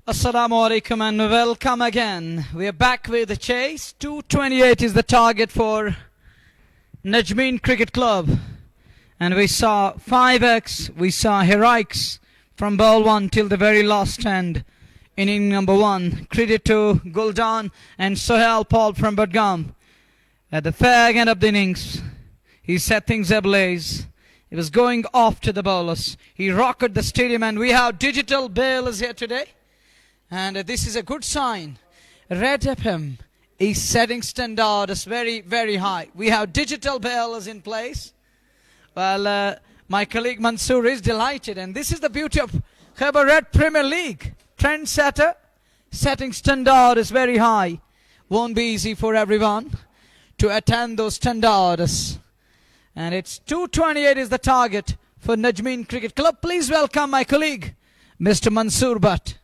Assalamu alaikum and welcome again. We are back with the chase. 228 is the target for Najmeen Cricket Club. And we saw 5x, we saw heroics from ball 1 till the very last end. Inning number 1. Credit to Guldan and Sohail Paul from Budgam. At the fag end of the innings, he set things ablaze. He was going off to the bowlers. He rocked the stadium, and we have digital bowlers here today. And this is a good sign. Red FM is setting standards very, very high. We have digital bowlers in place. Well, my colleague Mansoor is delighted. And this is the beauty of Khyber Red Premier League. Trendsetter, setting standards very high. Won't be easy for everyone to attain those standards. And it's 228 is the target for Najmeen Cricket Club. Please welcome my colleague, Mr. Mansoor Butt.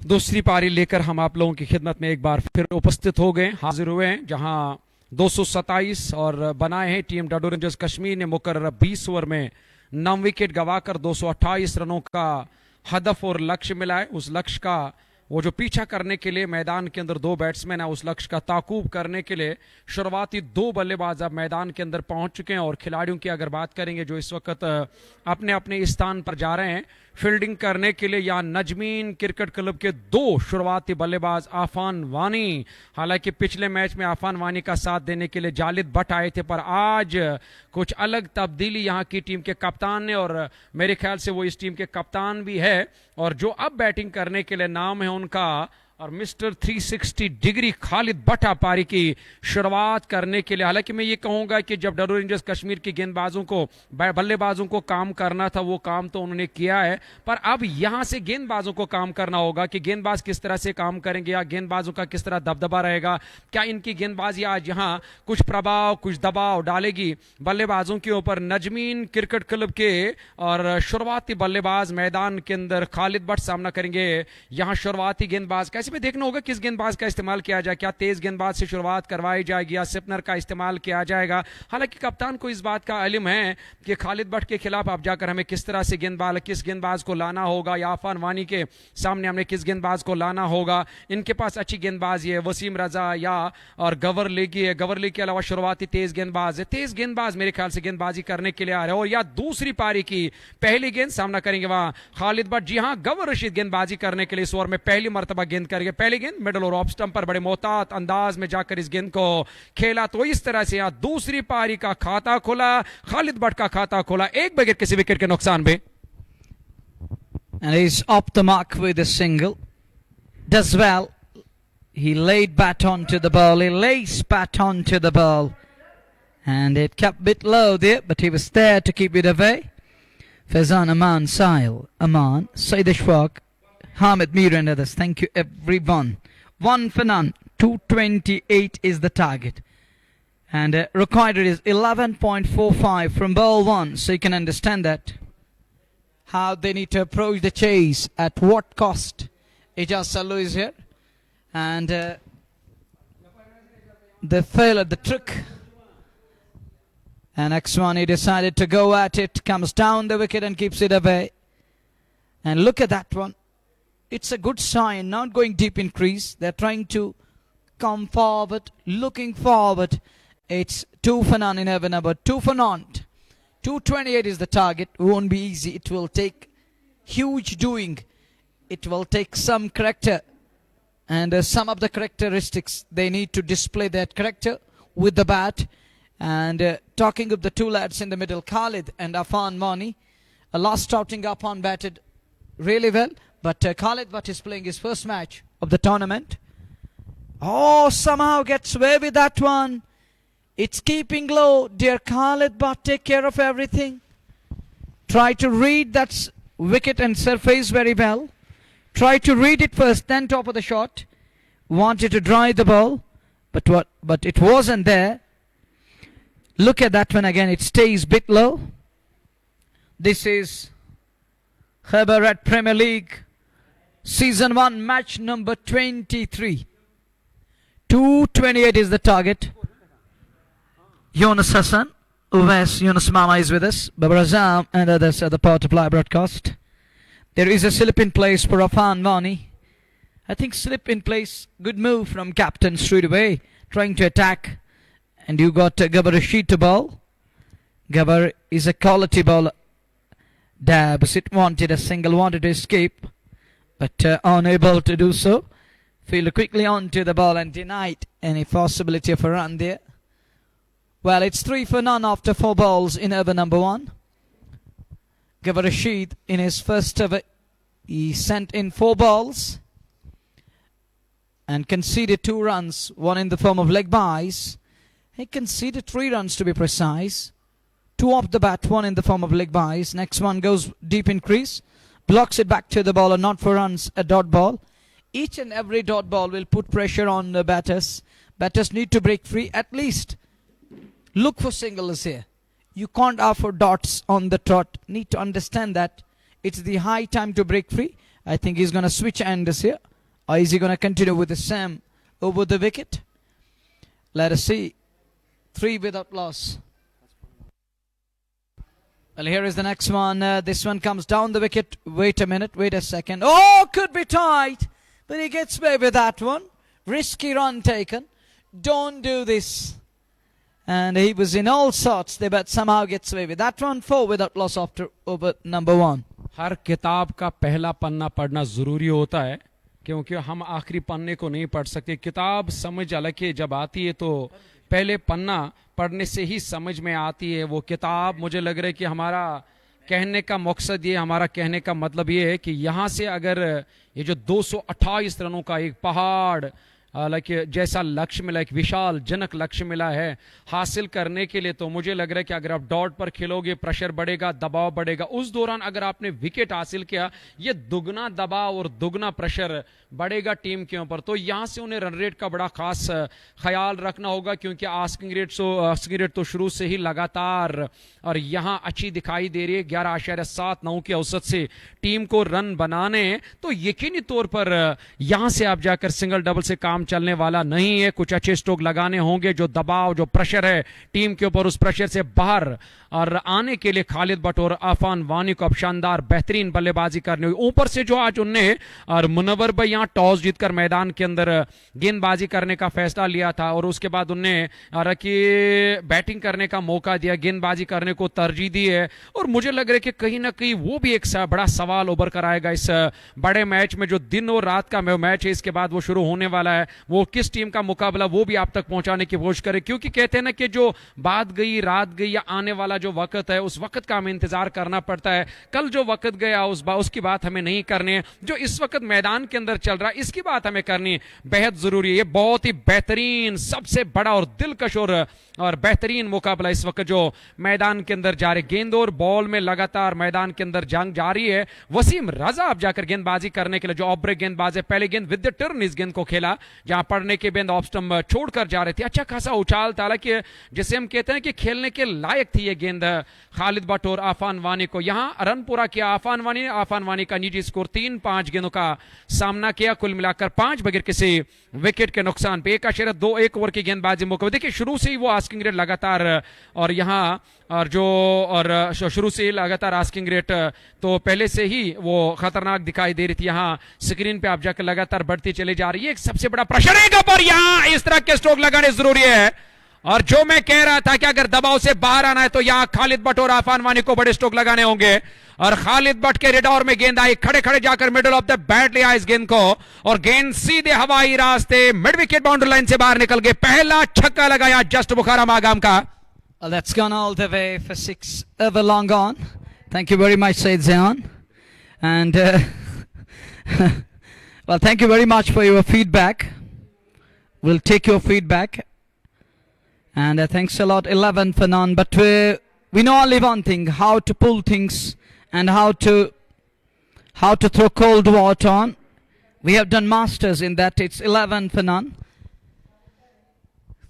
दूसरी पारी लेकर हम आप लोगों की खिदमत में एक बार फिर उपस्थित हो गए, हाजिर हुए हैं, जहां 227 और बनाए हैं टीम डाडो रेंजर्स कश्मीर ने मुकर्रर 20 ओवर में 9 विकेट गंवाकर 228 रनों का हदफ और लक्ष्य मिला है। उस लक्ष्य का वो जो पीछा करने के लिए मैदान के अंदर 2 बैट्समैन है, उस लक्ष्य का ताकुब करने के लिए शुरुआती 2 बल्लेबाज अब मैदान के अंदर पहुंच चुके हैं। और खिलाड़ियों की अगर बात करेंगे जो इस वक्त अपने अपने स्थान पर जा रहे हैं फील्डिंग करने के लिए, यहाँ नजमीन क्रिकेट क्लब के 2 शुरुआती बल्लेबाज आफान वानी, हालांकि पिछले मैच में आफान वानी का साथ देने के लिए जालिद भट्ट आए थे, पर आज कुछ अलग तब्दीली यहाँ की टीम के कप्तान ने, और मेरे ख्याल से वो इस टीम के कप्तान भी है, और जो अब बैटिंग करने के लिए नाम है उनका, और मिस्टर 360 डिग्री खालिद भट्ट पारी की शुरुआत करने के लिए। हालांकि मैं ये कहूंगा कि जब डाडो रेंजर्स कश्मीर के गेंदबाजों को बल्लेबाजों को काम करना था वो काम तो उन्होंने किया है, पर अब यहां से गेंदबाजों को काम करना होगा कि गेंदबाज किस तरह से काम करेंगे या गेंदबाजों का किस तरह दबदबा रहेगा, क्या इनकी गेंदबाजी आज यहां कुछ प्रभाव कुछ दबाव डालेगी बल्लेबाजों के ऊपर। नजमीन क्रिकेट क्लब के और शुरुआती बल्लेबाज मैदान के अंदर खालिद भट्ट सामना करेंगे। यहां शुरुआती गेंदबाज कैसे में देखना होगा किस गेंदबाज का इस्तेमाल किया जाए, क्या तेज गेंदबाज से शुरुआत करवाई जाएगी या स्पिनर का इस्तेमाल किया जाएगा। हालांकि कप्तान को इस बात का इल्म है कि खालिद भट्ट के खिलाफ अब जाकर हमें किस तरह से किस गेंदबाज को लाना होगा, या आफान वानी के सामने हमने किस गेंदबाज को लाना होगा। इनके पास अच्छी गेंदबाज है, वसीम रजा या और गवर लेगी है, गवर लेगी के अलावा शुरुआती तेज गेंदबाज है, तेज गेंदबाज मेरे ख्याल से गेंदबाजी करने के लिए आ रहे हैं। और या दूसरी पारी की पहली गेंद सामना करेंगे वहां खालिद भट्ट, जी हां गवर रशीद गेंदबाजी करने के लिए इस ओवर में पहली मरतबा गेंद करेंगे। पहली गेंद मिडल और ऑफ स्टंप पर बड़े मोहतात अंदाज में जाकर इस गेंद को खेला, तो इस तरह से यहां दूसरी पारी का खाता खुला, खालिद भट्ट का खाता खुला एक बगैर किसी विकेट के नुकसान में। And he's off the mark with a single. Does well. He laid bat onto the ball. He lays bat onto the ball. And it kept a bit low there, but he was there to keep it away. Faizan Aman, Sahil Aman, Saeed Ashfaq, Hamid Mir and others. Thank you everyone. 1 for none. 228 is the target. And required is 11.45 from ball 1. So you can understand that. How they need to approach the chase. At what cost. Ijaz Sallu is here. And they fail at the trick. And Akswani decided to go at it. Comes down the wicket and keeps it away. And look at that one. It's a good sign, not going deep in crease. They're trying to come forward, looking forward. It's 2 for none in over number 2 for none. 228 is the target. It won't be easy. It will take huge doing. It will take some character. And some of the characteristics, they need to display that character with the bat. And talking of the 2 lads in the middle, Khalid and Afan Mani, last outing Afan batted really well. But Khalid Bhatt is playing his first match of the tournament. Oh, somehow gets away with that one. It's keeping low. Dear Khalid Bhatt, take care of everything. Try to read that wicket and surface very well. Try to read it first, then top of the shot. Wanted to drive the ball, but it wasn't there. Look at that one again. It stays a bit low. This is Khyber Red Premier League. Season 1, match number 23. 228 is the target. Yunus Hassan, Uwais Yunus Mama is with us. Babar Azam and others at the power to play broadcast. There is a slip in place for Afan Vani. I think slip in place. Good move from captain straight away, trying to attack. And you got Gabbar Rashid to bowl. Gabbar is a quality bowler. Dabs it wanted a single, wanted to escape, but unable to do so. Fielder quickly onto the ball and denied any possibility of a run there. Well, it's 3 for none after 4 balls in over number 1. Gabbar Rashid in his first over, he sent in 4 balls and conceded 2 runs, one in the form of leg byes. He conceded 3 runs to be precise. 2 off the bat, 1 in the form of leg byes. Next one goes deep in crease, blocks it back to the bowler, not for runs, a dot ball. Each and every dot ball will put pressure on the batters. Batters need to break free, at least look for singles here. You can't offer dots on the trot. Need to understand that it's the high time to break free. I think he's going to switch ends here. Or is he going to continue with the Sam over the wicket? Let us see. 3 without loss. Well, here is the next one. This one comes down the wicket. Wait a minute. Wait a second. Oh, could be tight. But he gets away with that one. Risky run taken. Don't do this. And he was in all sorts there, but somehow gets away with that one. 4 without loss after over number 1. हर किताब का पहला पन्ना पढ़ना जरूरी होता है, क्योंकि हम आखिरी पन्ने को नहीं पढ़ सकते. किताब समझ अलग है, जब आती है तो पहले पन्ना पढ़ने से ही समझ में आती है वो किताब. मुझे लग रहा है कि हमारा कहने का मकसद ये, हमारा कहने का मतलब ये है कि यहाँ से अगर ये जो 228 रनों का एक पहाड़ लाइक जैसा लक्ष्य मिला, एक विशाल जनक लक्ष्य मिला है हासिल करने के लिए, तो मुझे लग रहा है कि अगर आप डॉट पर खेलोगे प्रेशर बढ़ेगा, दबाव बढ़ेगा. उस दौरान अगर आपने विकेट हासिल किया, ये दुगना दबाव और दुगना प्रेशर बढ़ेगा टीम के ऊपर. तो यहाँ से उन्हें रन रेट का बड़ा खास ख्याल रखना होगा, क्योंकि आस्किंग रेट तो शुरू से ही लगातार और यहाँ अच्छी दिखाई दे रही है. 11.79 के औसत से टीम को रन बनाने, तो यकीनी तौर पर यहाँ से आप जाकर सिंगल डबल से काम चलने वाला नहीं है. कुछ अच्छे स्ट्रोक लगाने होंगे. जो दबाव, जो प्रेशर है टीम के ऊपर, उस प्रेशर से बाहर और आने के लिए खालिद भट्ट और आफान वानी को अब शानदार बेहतरीन बल्लेबाजी करनी हुई. ऊपर से जो आज उनने और मुनव्वर भाई यहाँ टॉस जीतकर मैदान के अंदर गेंदबाजी करने का फैसला लिया था, और उसके बाद उनने बैटिंग करने का मौका दिया, गेंदबाजी करने को तरजीह दी है. और मुझे लग रहा है कि कहीं ना कहीं वो भी एक बड़ा सवाल उभर कर आएगा इस बड़े मैच में, जो दिन और रात का मैच है. इसके बाद वो शुरू होने वाला है, वो किस टीम का मुकाबला वो भी आप तक पहुंचाने की कोशिश करे, क्योंकि कहते हैं ना कि जो बात गई रात गई, या आने वाला जो वक्त है उस वक्त का हमें इंतजार करना पड़ता है. कल जो वक्त गया उसकी बात हमें नहीं करनी है. जो इस वक्त मैदान के अंदर चल रहा है इसकी बात हमें करनी बेहद जरूरी है. ये बहुत ही बेहतरीन, सबसे बड़ा और दिलकश और बेहतरीन मुकाबला इस वक्त जो मैदान के अंदर जा रहे. गेंद और बॉल में लगातार मैदान के अंदर जंग जारी है. वसीम रजा अब जाकर गेंदबाजी करने के लिए, जो ऑफ ब्रेक गेंदबाज है, पहले गेंद विद द टर्न इस गेंद को खेला, जहां पड़ने के गेंद ऑफ स्टंप छोड़कर जा रहे थे. अच्छा खासा उछाल था, कि जिसे हम कहते हैं कि खेलने के लायक थी ये गेंद खालिद भट्ट और आफान वानी को. यहां रन पूरा किया आफान वानी का निजी स्कोर 3-5 गेंदों का सामना किया, कुल मिलाकर 5 बगैर किसी विकेट के नुकसान पे. 1 ओवर की गेंदबाजी मौका. देखिए शुरू से ही वो आस्किंग रेट लगातार, और यहां और शुरू से ही लगातार आस्किंग रेट तो पहले से ही वो खतरनाक दिखाई दे रही थी. यहां स्क्रीन पे आप जाकर लगातार बढ़ती चली जा रही है. एक सबसे बड़ा प्रेशर है पर यहां इस तरह के स्ट्रोक लगाने जरूरी है. और जो मैं कह रहा था कि अगर दबाव से बाहर आना है तो यहां खालिद भट्ट और आफान वानी को बड़े स्ट्रोक लगाने होंगे. और खालिद भट्ट के रेडॉर में गेंद आई, खड़े खड़े जाकर मिडिल ऑफ द बैट लिया इस गेंद को, और गेंद सीधे हवाई रास्ते मिड विकेट बाउंड्री लाइन से बाहर निकल गए. पहला छक्का लगाया जस्ट बुखारा मागाम का. Well, that's gone all the way for 6 over long on. Thank you very much, Said Zayan. And well, thank you very much for your feedback. We'll take your feedback. And thanks a lot, 11 for none. But we know only one thing: how to pull things and how to throw cold water on. We have done masters in that. It's 11 for none.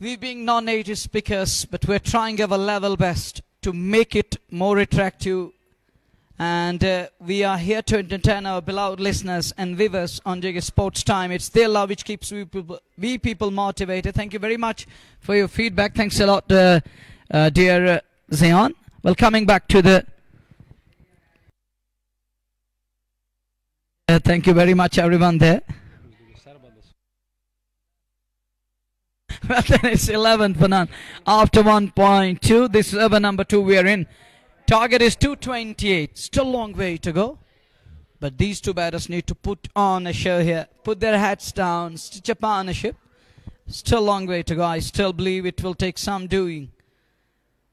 We being non-native speakers, but we're trying our level best to make it more attractive. And we are here to entertain our beloved listeners and viewers on Jiggy Sports Time. It's their love which keeps we people motivated. Thank you very much for your feedback. Thanks a lot, dear Zayan. Well, coming back to the... thank you very much, everyone there. Well, then it's 11 for none. After 1.2, this is over number 2 we are in. Target is 228. Still a long way to go. But these two batters need to put on a show here. Put their hats down. Stitch a partnership. Still a long way to go. I still believe it will take some doing.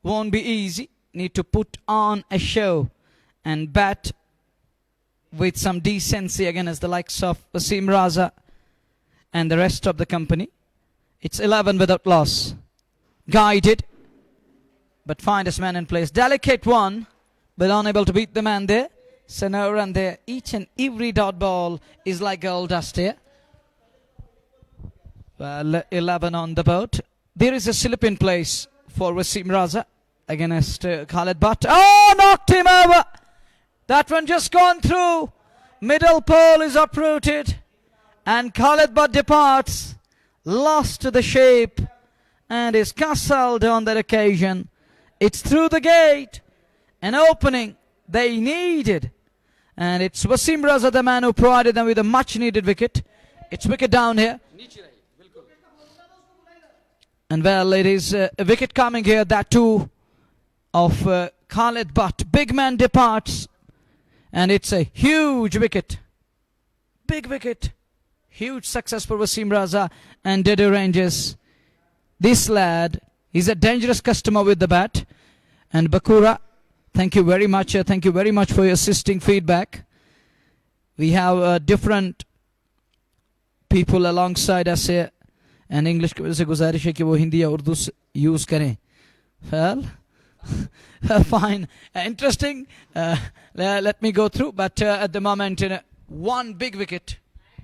Won't be easy. Need to put on a show and bat with some decency against the likes of Wasim Raza and the rest of the company. It's 11 without loss. Guided, but find his man in place. Delicate one, but unable to beat the man there. So no run there. Each and every dot ball is like gold dust here. Well, 11 on the boat. There is a slip in place for Wasim Raza against Khalid Butt. Oh, knocked him over. That one just gone through. Middle pole is uprooted. And Khalid Butt departs. Lost to the shape. And is castled on that occasion. It's through the gate. An opening they needed. And it's Wasim Raza, the man who provided them with a much needed wicket. It's wicket down here. And well, it is a wicket coming here. That too of Khalid Butt. Big man departs. And it's a huge wicket. Big wicket. Huge success for Wasim Raza and Dedu Rangers. This lad is a dangerous customer with the bat. And Bakura, thank you very much. Thank you very much for your assisting feedback. We have different people alongside us here. And English की वजह से गुजारिश है कि वो हिंदी या Urdu use करें. Well, fine, interesting. Let me go through. But at the moment, one big wicket.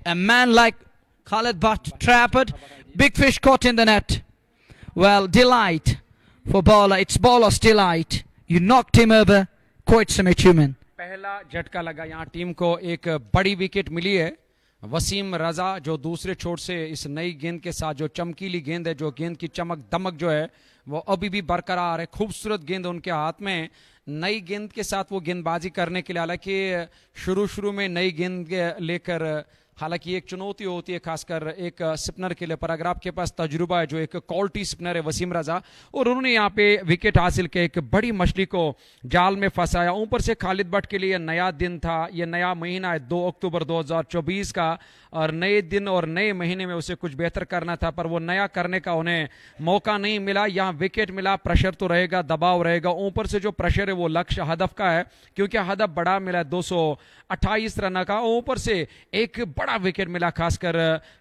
A man like Khalid Butt trapped. Big fish caught in the net. Well, delight for bowler. It's bowler's delight. You knocked him over. Quite some achievement. पहला झटका लगा यहाँ team को. एक बड़ी wicket मिली है. वसीम रजा जो दूसरे छोर से इस नई गेंद के साथ, जो चमकीली गेंद है, जो गेंद की चमक दमक जो है वो अभी भी बरकरार है. खूबसूरत गेंद उनके हाथ में. नई गेंद के साथ वो गेंदबाजी करने के लिए, हालांकि शुरू में नई गेंद लेकर, हालांकि एक चुनौती होती है खासकर एक स्पिनर के लिए, पर अगर आपके पास तजुर्बा है, जो एक क्वालिटी स्पिनर है वसीम रजा, और उन्होंने यहाँ पे विकेट हासिल किया, एक बड़ी मछली को जाल में फंसाया. ऊपर से खालिद बट के लिए नया दिन था, ये नया महीना है 2 अक्टूबर 2024 का, और नए दिन और नए महीने में उसे कुछ बेहतर करना था, पर वो नया करने का उन्हें मौका नहीं मिला. यहाँ विकेट मिला, प्रेशर तो रहेगा, दबाव रहेगा. ऊपर से जो प्रेशर है वो लक्ष्य हदफ का है, क्योंकि हदफ बड़ा मिला 228 रन का. ऊपर से एक बड़ा विकेट मिला खासकर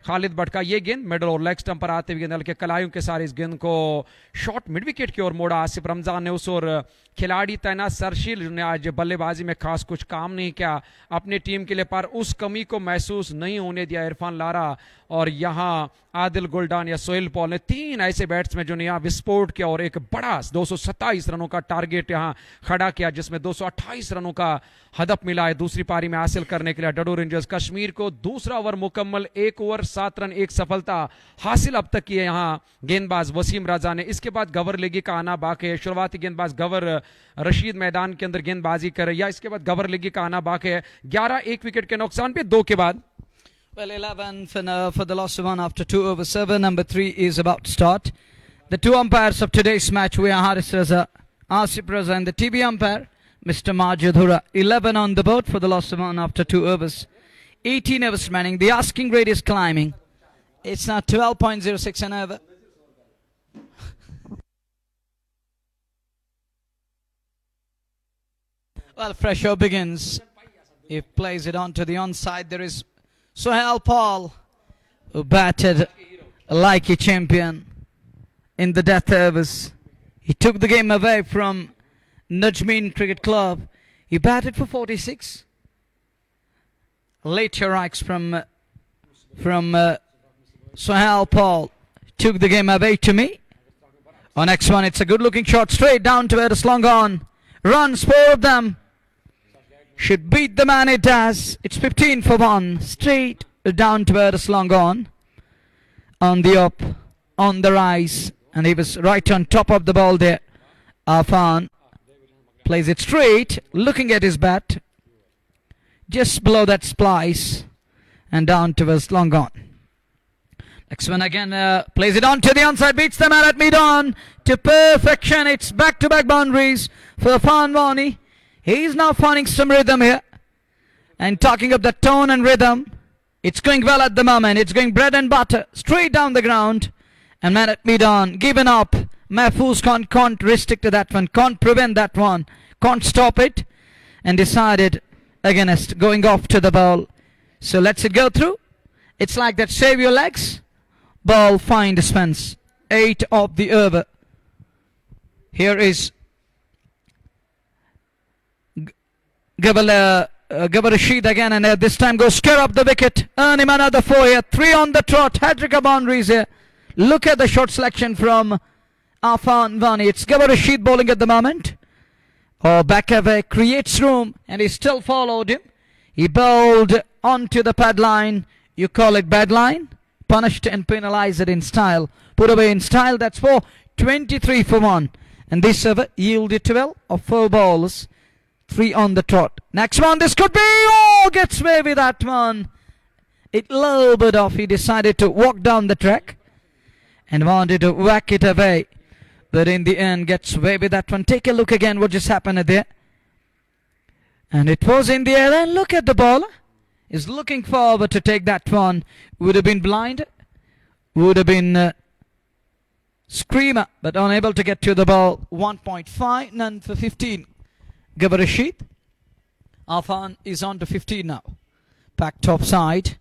खालिद बट का. ये गेंद मिडल और लेग स्टंप पर आते हुए गेंद के कलाइयों के साथ इस गेंद को शॉर्ट मिड विकेट की ओर मोड़ा आसिफ रमजान ने. उस और खिलाड़ी तैनात सरशील ने आज बल्लेबाजी में खास कुछ काम नहीं किया अपनी टीम के लिए, पर उस कमी को महसूस नहीं होने दिया इरफान लारा. और यहाँ आदिल गुलडान या सोहेल पॉल ने 3 ऐसे बैट्समैन जो ने यहाँ विस्फोट किया और एक बड़ा 227 रनों का टारगेट यहाँ खड़ा किया, जिसमें 228 रनों का हदफ मिला है दूसरी पारी में हासिल करने के लिए. डडू रेंजर्स कश्मीर को दूसरा ओवर मुकम्मल, 1 ओवर 7 रन, 1 सफलता हासिल अब तक की है यहाँ गेंदबाज वसीम राजा ने. इसके बाद गवर लेगी का आना बाकी है. शुरुआती गेंदबाज गवर रशीद मैदान के अंदर गेंदबाजी करे, या इसके बाद गवर लेगी का आना बाकी है. 11 1 विकेट के नुकसान पे 2 के बाद. Well, 11 for the loss of 1 after 2 over 7. Number 3 is about to start. The 2 umpires of today's match were Haris Raza, Asif Raza, and the TB umpire, Mr. Majid Hura. 11 on the board for the loss of 1 after 2 overs. 18 overs remaining. The asking rate is climbing. It's now 12.06 an over. Well, fresh show begins. He plays it on to the onside. There is Sohail Paul, who batted like a champion in the death overs. He took the game away from Najmeen Cricket Club. He batted for 46. Late strikes from Sohail Paul took the game away to me. On next one, it's a good-looking shot straight down to Eris long on. Runs, 4 of them. Should beat the man it does. It's 15 for 1. Straight down to Eris long on the up, on the rise. And he was right on top of the ball there. Afan plays it straight, looking at his bat. Just below that splice. And down to Eris long on. Next one again, plays it on to the onside, beats the man at mid-on to perfection. It's back-to-back boundaries for Afan Wani. He's now finding some rhythm here. And talking of the tone and rhythm, it's going well at the moment. It's going bread and butter, straight down the ground. And man at mid-on, given up. Mahfouz can't restrict to that one, can't prevent that one, can't stop it. And decided against going off to the ball. So let's it go through. It's like that, save your legs. Ball fine dispense. 8 of the over. Here is Gabbar Rashid again, and this time goes scare up the wicket. Earn him another 4 here. 3 on the trot. Hat-trick of boundaries here. Look at the shot selection from Afan Wani. It's Gabbar Rashid bowling at the moment. Back away, creates room, and he still followed him. He bowled onto the pad line. You call it bad line? Punished and penalized in style. Put away in style. That's 4. 23 for 1. And this over yielded 12 of 4 balls. 3 on the trot. Next one, this could be. Oh, gets away with that one. It little bit off. He decided to walk down the track and wanted to whack it away. But in the end, gets away with that one. Take a look again what just happened there. And it was in the air. And look at the bowler. Is looking forward to take that one. Would have been blind. Would have been screamer. But unable to get to the ball. 1.5. None for 15. Gabbar Rashid. Afan is on to 15 now. Back top side.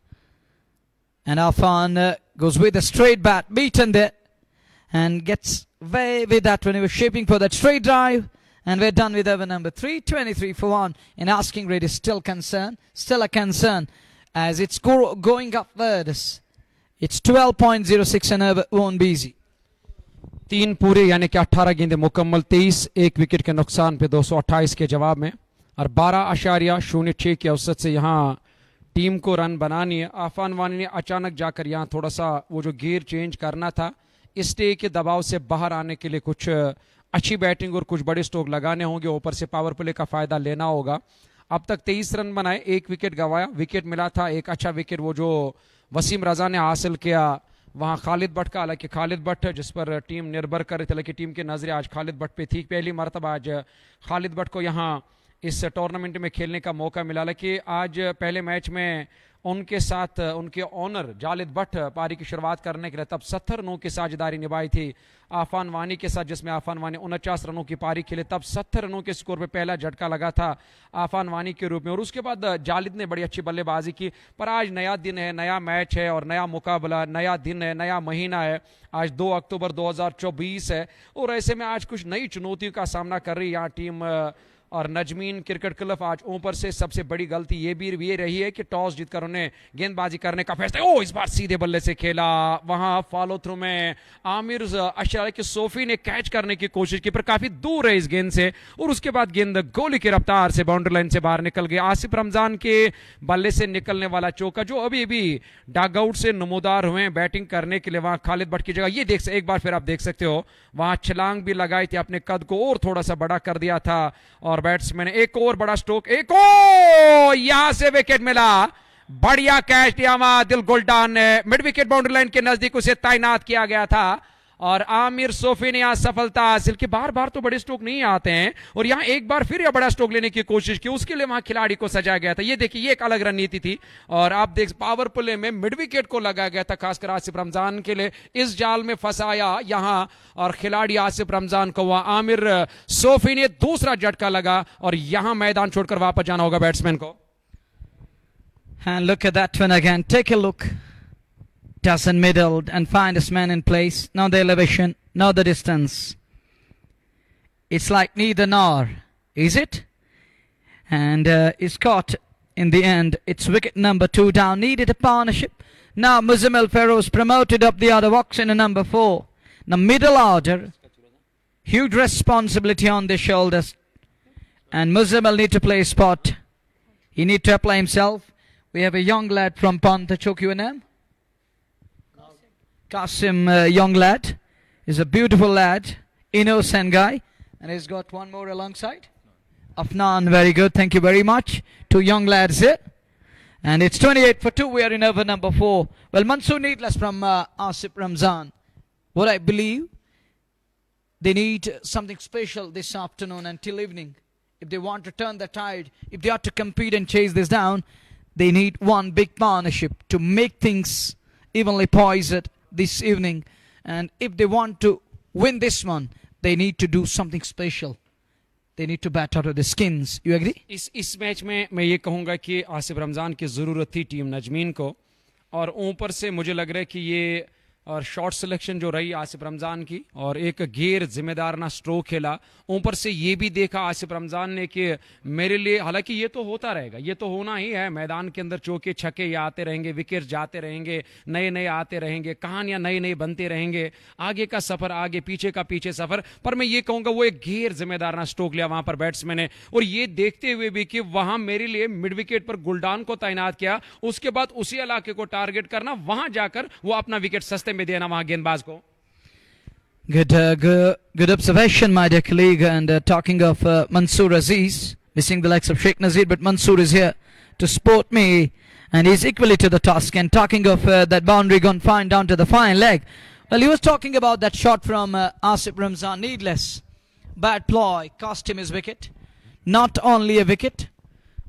And Afan goes with a straight bat. Beaten there. And gets away with that when he was shaping for that straight drive. And we're done with over number 3. 23 for 1. And asking rate is still a concern. As it's going upwards. It's 12.06 and over won't be easy. 3 पूरे यानी कि 18 गेंदें मुकम्मल, 23 एक wicket के नुकसान पे 228 के जवाब में और 12.06 के औसत से यहाँ टीम को रन बनानी है। आफान वानी ने अचानक जाकर यहाँ थोड़ा सा वो जो गियर चेंज करना था, स्टे के दबाव से बाहर आने के लिए कुछ अच्छी बैटिंग और कुछ बड़े स्ट्रोक लगाने होंगे, ऊपर से पावर प्ले का फायदा लेना होगा। अब तक 23 रन बनाए, 1 विकेट गंवाया, विकेट मिला था एक अच्छा विकेट वो जो वसीम रजा ने हासिल किया वहाँ खालिद भट्ट का। हालांकि खालिद भट्ट जिस पर टीम निर्भर कर रही थी, हालांकि टीम की नजरें आज खालिद भट्ट पे थी। पहली मरतबा आज खालिद भट्ट को यहाँ इस टूर्नामेंट में खेलने का मौका मिला। हालांकि आज पहले मैच में उनके साथ उनके ओनर जालिद भट्ट पारी की शुरुआत करने के लिए तब 70 रनों की साझेदारी निभाई थी आफान वानी के साथ, जिसमें आफान वानी 49 रनों की पारी खेले। तब 70 रनों के स्कोर पे पहला झटका लगा था आफान वानी के रूप में और उसके बाद जालिद ने बड़ी अच्छी बल्लेबाजी की। पर आज नया दिन है, नया मैच है और नया मुकाबला, नया दिन है, नया महीना है। आज 2 अक्टूबर 2024 है और ऐसे में आज कुछ नई चुनौतियों का सामना कर रही यहाँ टीम और नजमीन क्रिकेट क्लब। आज ऊपर से सबसे बड़ी गलती ये रही है कि टॉस जीतकर उन्हें गेंदबाजी करने का फैसला, इस बार सीधे बल्ले से खेला, वहां फॉलो थ्रू में आमिर अशरारी की सोफी ने कैच करने की कोशिश की पर काफी दूर है इस गेंद से और उसके बाद गेंद गोली की रफ्तार से बाउंड्री लाइन से बाहर निकल गई। आसिफ रमजान के बल्ले से निकलने वाला चौका जो अभी भी डग आउट से नमोदार हुए बैटिंग करने के लिए, वहां खालिद भट्ट की जगह ये एक बार फिर आप देख सकते हो वहां छलांग भी लगाई थी, अपने कद को और थोड़ा सा बड़ा कर दिया था और बैट्समैन एक और बड़ा स्ट्रोक, यहां से विकेट मिला, बढ़िया कैच दिया वहां दिल गुलडान ने, मिड विकेट बाउंड्री लाइन के नजदीक उसे तैनात किया गया था और आमिर सोफी ने यहां सफलता हासिल की। बार बार तो बड़े स्ट्रोक नहीं आते हैं और यहां एक बार फिर यह बड़ा स्ट्रोक लेने की कोशिश की, उसके लिए वहां खिलाड़ी को सजाया गया था। ये देखिए ये एक अलग रणनीति थी और आप देख पावर प्ले में मिड विकेट को लगाया गया था, खासकर आसिफ रमजान के लिए इस जाल में फंसाया यहां और खिलाड़ी आसिफ रमजान को वहां आमिर सोफी ने दूसरा झटका लगा और यहां मैदान छोड़कर वापस जाना होगा बैट्समैन को। And look at that one again. Take a look. Doesn't middle and find his man in place. Now the elevation, now the distance. It's like neither nor, is it? And it's caught in the end. It's wicket number 2 down. Needed a partnership. Now Muzammil Feroz promoted up the other box in a number 4. Now middle order. Huge responsibility on their shoulders. And Muzammil need to play a spot. He need to apply himself. We have a young lad from Pantachok UNM. Qasim, young lad, is a beautiful lad, innocent guy, and he's got one more alongside. Afnan, very good, thank you very much. 2 young lads here, And it's 28 for 2. We are in over number 4. Well, Mansoor needless from Asif Ramzan. What I believe, they need something special this afternoon until evening. If they want to turn the tide, if they are to compete and chase this down, they need one big partnership to make things evenly poised this evening. And if they want to win this one, they need to do something special. They need to bat out of the skins. You agree? इस match में मैं ये कहूँगा कि आसिफ रमज़ान की ज़रूरत थी team नजमीन को, और ऊपर से मुझे लग रहा है कि ये और शॉर्ट सिलेक्शन जो रही आसिफ रमज़ान की, और एक गैर जिम्मेदाराना स्ट्रोक खेला, ऊपर से ये भी देखा आसिफ रमज़ान ने कि मेरे लिए, हालांकि ये तो होता रहेगा, ये तो होना ही है, मैदान के अंदर चौके छक्के ये आते रहेंगे, विकेट जाते रहेंगे, नए नए आते रहेंगे, कहानियां नई नई बनते रहेंगे, आगे का सफर आगे, पीछे का पीछे सफर। पर मैं ये कहूंगा वो एक गैर जिम्मेदाराना स्ट्रोक लिया वहां पर बैट्समैन ने, और ये देखते हुए भी कि वहां मेरे लिए मिड विकेट पर गुलडान को तैनात किया, उसके बाद उसी इलाके को टारगेट करना, वहां जाकर वो अपना विकेट सस्ते में देना वहां गेंदबाज को। Good observation, my dear colleague. And talking of Mansoor Aziz, missing the likes of Sheikh Nazir, but Mansoor is here to support me, and he's equally to the task. And talking of that boundary gone fine down to the fine leg, well, he was talking about that shot from Asif Ramzan. Needless, bad ploy cost him his wicket. Not only a wicket,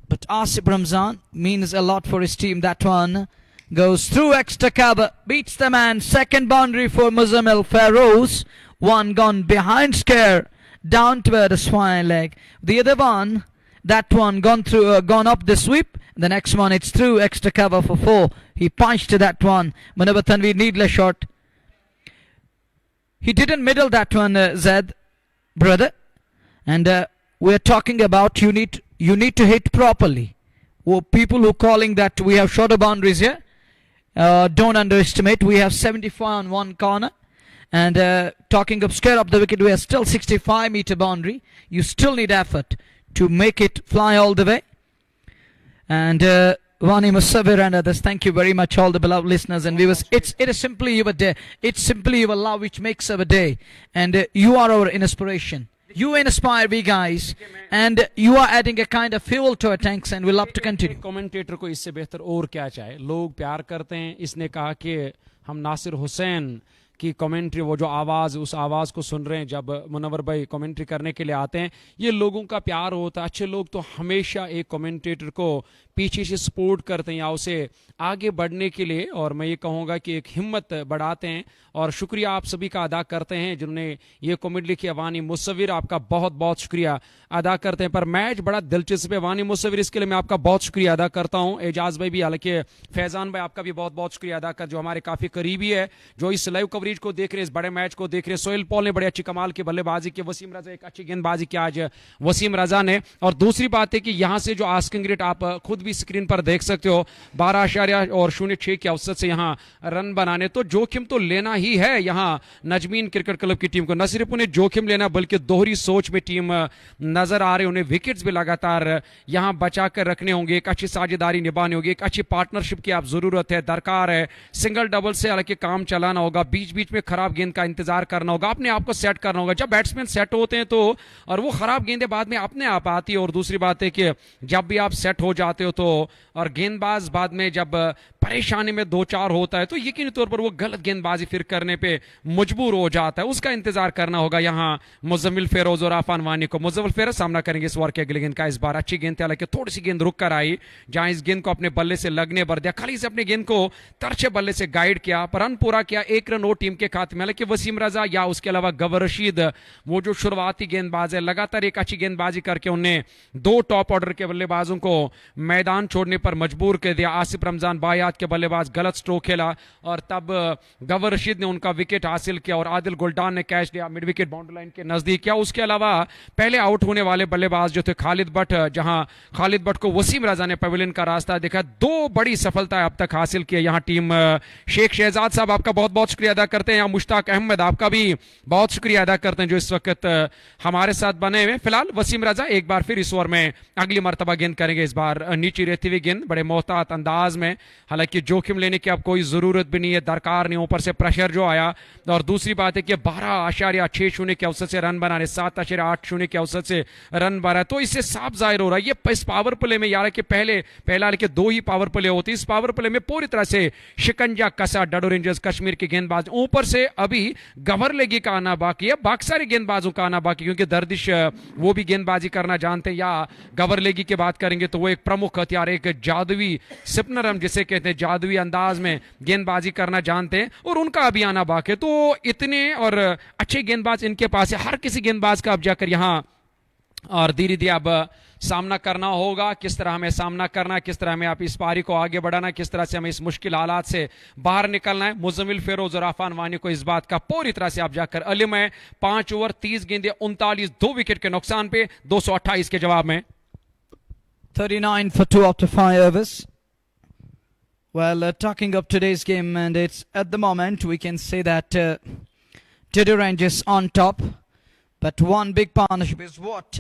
but Asif Ramzan means a lot for his team. That one goes through extra cover, beats the man. Second boundary for Muzammil Feroz. One gone behind scare, down toward the swine leg. The other one, that one gone through, gone up the sweep. The next one, it's through extra cover for 4. He punched that one. Munawar Tanveer, needless shot. He didn't middle that one, Zed, brother. And we're talking about you need to hit properly. Well, people who calling that we have shorter boundaries here, don't underestimate. We have 75 on one corner. And talking of scare up the wicket, we are still 65-meter boundary. You still need effort to make it fly all the way. And Wani Musawir and others, thank you very much, all the beloved listeners and viewers. It is simply your day. It's simply your love which makes our day. And you are our inspiration. You inspire we guys, and you are adding a kind of fuel to our tanks, and we love to continue. Commentator को इससे बेहतर और क्या चाहे, लोग प्यार करते हैं। इसने कहा कि हम नासिर हुसैन की कमेंट्री, वो जो आवाज़, उस आवाज़ को सुन रहे हैं जब मुनव्वर भाई कमेंट्री करने के लिए आते हैं, ये लोगों का प्यार होता है। अच्छे लोग तो हमेशा एक कमेंटेटर को पीछे से सपोर्ट करते हैं या उसे आगे बढ़ने के लिए, और मैं ये कहूँगा कि एक हिम्मत बढ़ाते हैं। और शुक्रिया आप सभी का अदा करते हैं जिन्होंने ये कमेंट लिखी है। वानी मुसव्विर, आपका बहुत बहुत शुक्रिया अदा करते हैं। पर मैच बड़ा दिलचस्प है वानी मुसव्विर, इसके लिए मैं आपका बहुत शुक्रिया अदा करता हूँ। एजाज भाई भी, हालांकि फैजान भाई आपका भी बहुत बहुत शुक्रिया अदा कर, जो हमारे काफ़ी करीबी है, जो इस लाइव कवरेज को देख रहे हैं, इस बड़े मैच को देख रहे हैं। सोहेल पॉल ने बड़ी अच्छी कमाल की बल्लेबाजी की, वसीम रजा एक अच्छी गेंदबाजी की आज वसीम रजा ने। और दूसरी बात है कि यहाँ से जो आस्किंग रेट आप खुद भी स्क्रीन पर देख सकते हो, 12.06 के औसत से यहाँ रन बनाने, तो जोखिम तो लेना ही है यहाँ नजमीन क्रिकेट क्लब की टीम को। न सिर्फ उन्हें जोखिम लेना बल्कि दोहरी सोच में टीम नजर आ रही है। उन्हें विकेट्स भी लगातार यहाँ बचा कर रखने होंगे, एक अच्छी साझेदारी निभानी होगी, एक अच्छी पार्टनरशिप की आप जरूरत है, दरकार है। सिंगल डबल से हालांकि काम चलाना होगा, बीच बीच में खराब गेंद का इंतजार करना होगा, अपने आप को सेट करना होगा। जब बैट्समैन सेट होते हैं तो, और वो खराब गेंदें बाद में अपने आप आती है। और दूसरी बात है कि जब भी आप सेट हो जाते हो तो, और गेंदबाज बाद में जब परेशानी में 2-4 होता है तो यकीनी तौर पर वो गलत गेंदबाजी फिर करने पे मजबूर हो जाता है। उसका इंतजार करना होगा यहाँ मुजम्मिल फेरोज और आफान वानी को। मुजम्मिल फेरोज सामना करेंगे इस ओवर के अगले गेंद का। इस बार अच्छी गेंद थी, हालांकि थोड़ी सी गेंद रुक कर आई, जहां इस गेंद को अपने बल्ले से लगने भर दिया, खाली से अपने गेंद को तरछे बल्ले से गाइड किया, पर रन पूरा किया, 1 रन और टीम के खाते में। हालांकि वसीम रजा या उसके अलावा गवर रशीद, वो जो शुरुआती गेंदबाज है, लगातार एक अच्छी गेंदबाजी करके उन्हें 2 टॉप ऑर्डर के बल्लेबाजों को मैदान छोड़ने पर मजबूर कर दिया। आसिफ रमजान बायात के बल्लेबाज गलत स्ट्रोक खेला और तब गवर रशीद ने उनका विकेट हासिल किया और आदिल गुलडान ने कैच लिया, मिड विकेट बाउंड्री लाइन के नजदीक किया। उसके अलावा पहले आउट होने वाले बल्लेबाज जो थे खालिद भट्ट, जहां खालिद भट्ट को वसीम रजा ने पवेलियन का रास्ता देखा। 2 बड़ी सफलताएं अब तक हासिल की है यहाँ टीम। शेख शहजाद साहब आपका बहुत बहुत शुक्रिया अदा करते हैं। या मुश्ताक अहमद, आपका भी बहुत शुक्रिया अदा करते हैं जो इस वक्त हमारे साथ बने हुए। फिलहाल वसीम रजा एक बार फिर इस ओवर में अगली मरतबा गेंद करेंगे, इस बार नीचे रहती हुई गेंद बड़े मोहतात अंदाज में। हालांकि जोखिम लेने की अब कोई जरूरत भी नहीं है, दरकार नहीं, ऊपर से प्रेशर जो आया। और दूसरी बात है कि 12.6 के औसत से रन बनाने, 7.8 के औसत से रन बना, तो इससे साफ जाहिर हो रहा है ये इस पावर प्ले में, यार कि पहला के 2 ही पावर प्ले होती, इस पावर प्ले में पूरी तरह से शिकंजा कसा डडो रेंजर्स कश्मीर के गेंदबाज। ऊपर से अभी गवर लेगी का आना बाकी है, बाकी सारे गेंदबाजों का आना बाकी, क्योंकि दर्दिश वो भी गेंदबाजी करना जानते हैं। या गवर लेगी की बात करेंगे तो वो एक प्रमुख हथियार, एक जादुई स्पिनर हम जिसे कहते हैं, जादुई अंदाज में गेंदबाजी करना जानते हैं, और उनका अभी आना बाकी है। तो इतने और अच्छे गेंदबाज इनके पास है, हर किसी गेंदबाज का अब जाकर यहां और धीरे धीरे अब सामना करना होगा। किस तरह हमें सामना करना, किस तरह हमें आप इस पारी को आगे बढ़ाना, किस तरह से हमें इस मुश्किल हालात से बाहर निकलना है। मुजम्मिल फिरोज और आफान वानी को इस बात का पूरी तरह से आप जाकर इल्म है। 5 ओवर 30 गेंदें 39, 2 विकेट के नुकसान पे 228 के जवाब में 39 for 2 after 5 overs. Well, talking of today's game, and it's at the moment we can say that Diddy Rangers on top, but one big partnership is what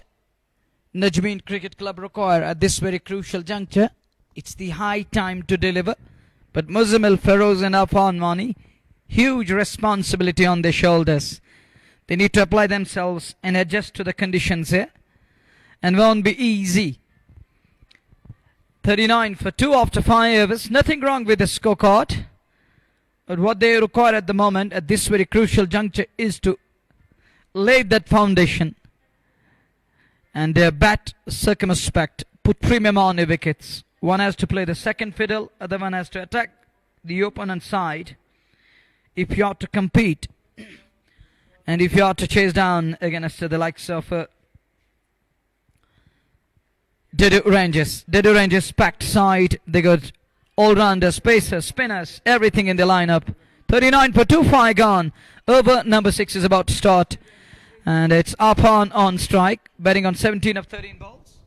Najmeen Cricket Club require at this very crucial juncture. It's the high time to deliver, but Muzammil Feroz and Afan Mani, huge responsibility on their shoulders. They need to apply themselves and adjust to the conditions here, and won't be easy. 39 for 2 after 5 overs. Nothing wrong with the scorecard, but what they require at the moment, at this very crucial juncture, is to lay that foundation and bat circumspect, put premium on the wickets. One has to play the second fiddle, other one has to attack the opponent side if you are to compete and if you are to chase down against the likes of Diddy Rangers packed side. They got all-rounders, pacers, spinners, everything in the lineup. 39 for 2, 5 gone. Over number 6 is about to start. And it's Afan on strike, batting on 17 of 13 balls.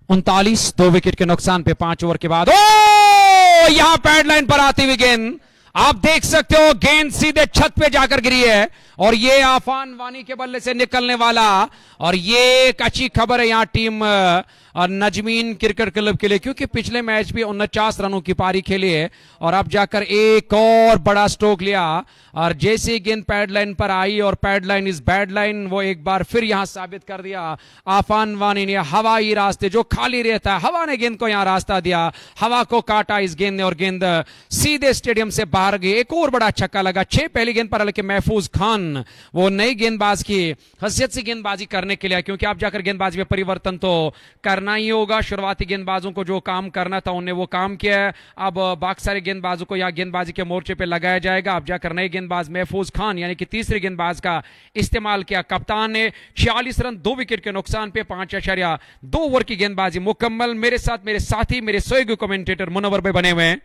उनतालीस 2 wicket के नुकसान पे 5 over के बाद यहां pad line पर आती हुई गेंद आप देख सकते हो, गेंद सीधे छत पे जाकर गिरी है और ये आफान वानी के बल्ले से निकलने वाला, और ये एक अच्छी खबर है यहां टीम और नजमीन क्रिकेट क्लब के लिए, क्योंकि पिछले मैच भी 49 रनों की पारी खेली है और अब जाकर एक और बड़ा स्ट्रोक लिया। और जैसे ही गेंद पैड लाइन पर आई और pad line is bad line, वो एक बार फिर यहां साबित कर दिया आफान वानी ने। हवाई रास्ते जो खाली रहता है, हवा ने गेंद को यहां रास्ता दिया, हवा को काटा इस गेंद ने और गेंद सीधे स्टेडियम से बाहर गई। एक और बड़ा छक्का लगा 6 पहली गेंद पर, हालांकि महफूज खान वो नई गेंदबाज की हैसियत से गेंदबाजी करने के लिए, क्योंकि आप जाकर गेंदबाजी में परिवर्तन तो करना ही होगा। शुरुआती गेंदबाजों को जो काम करना था उन्हें वो काम किया है, अब बाकी सारे गेंदबाजों को यहां गेंदबाजी के मोर्चे पे लगाया जाएगा। अब जाकर नए गेंदबाज महफूज खान यानी कि तीसरे गेंदबाज का इस्तेमाल किया। कप्तान ने 46 रन 2 विकेट के नुकसान पे 5.2 ओवर की गेंदबाजी मुकम्मल। मेरे साथ मेरे साथी मेरे सहयोगी कमेंटेटर मुनव्वर भाई बने हुए हैं।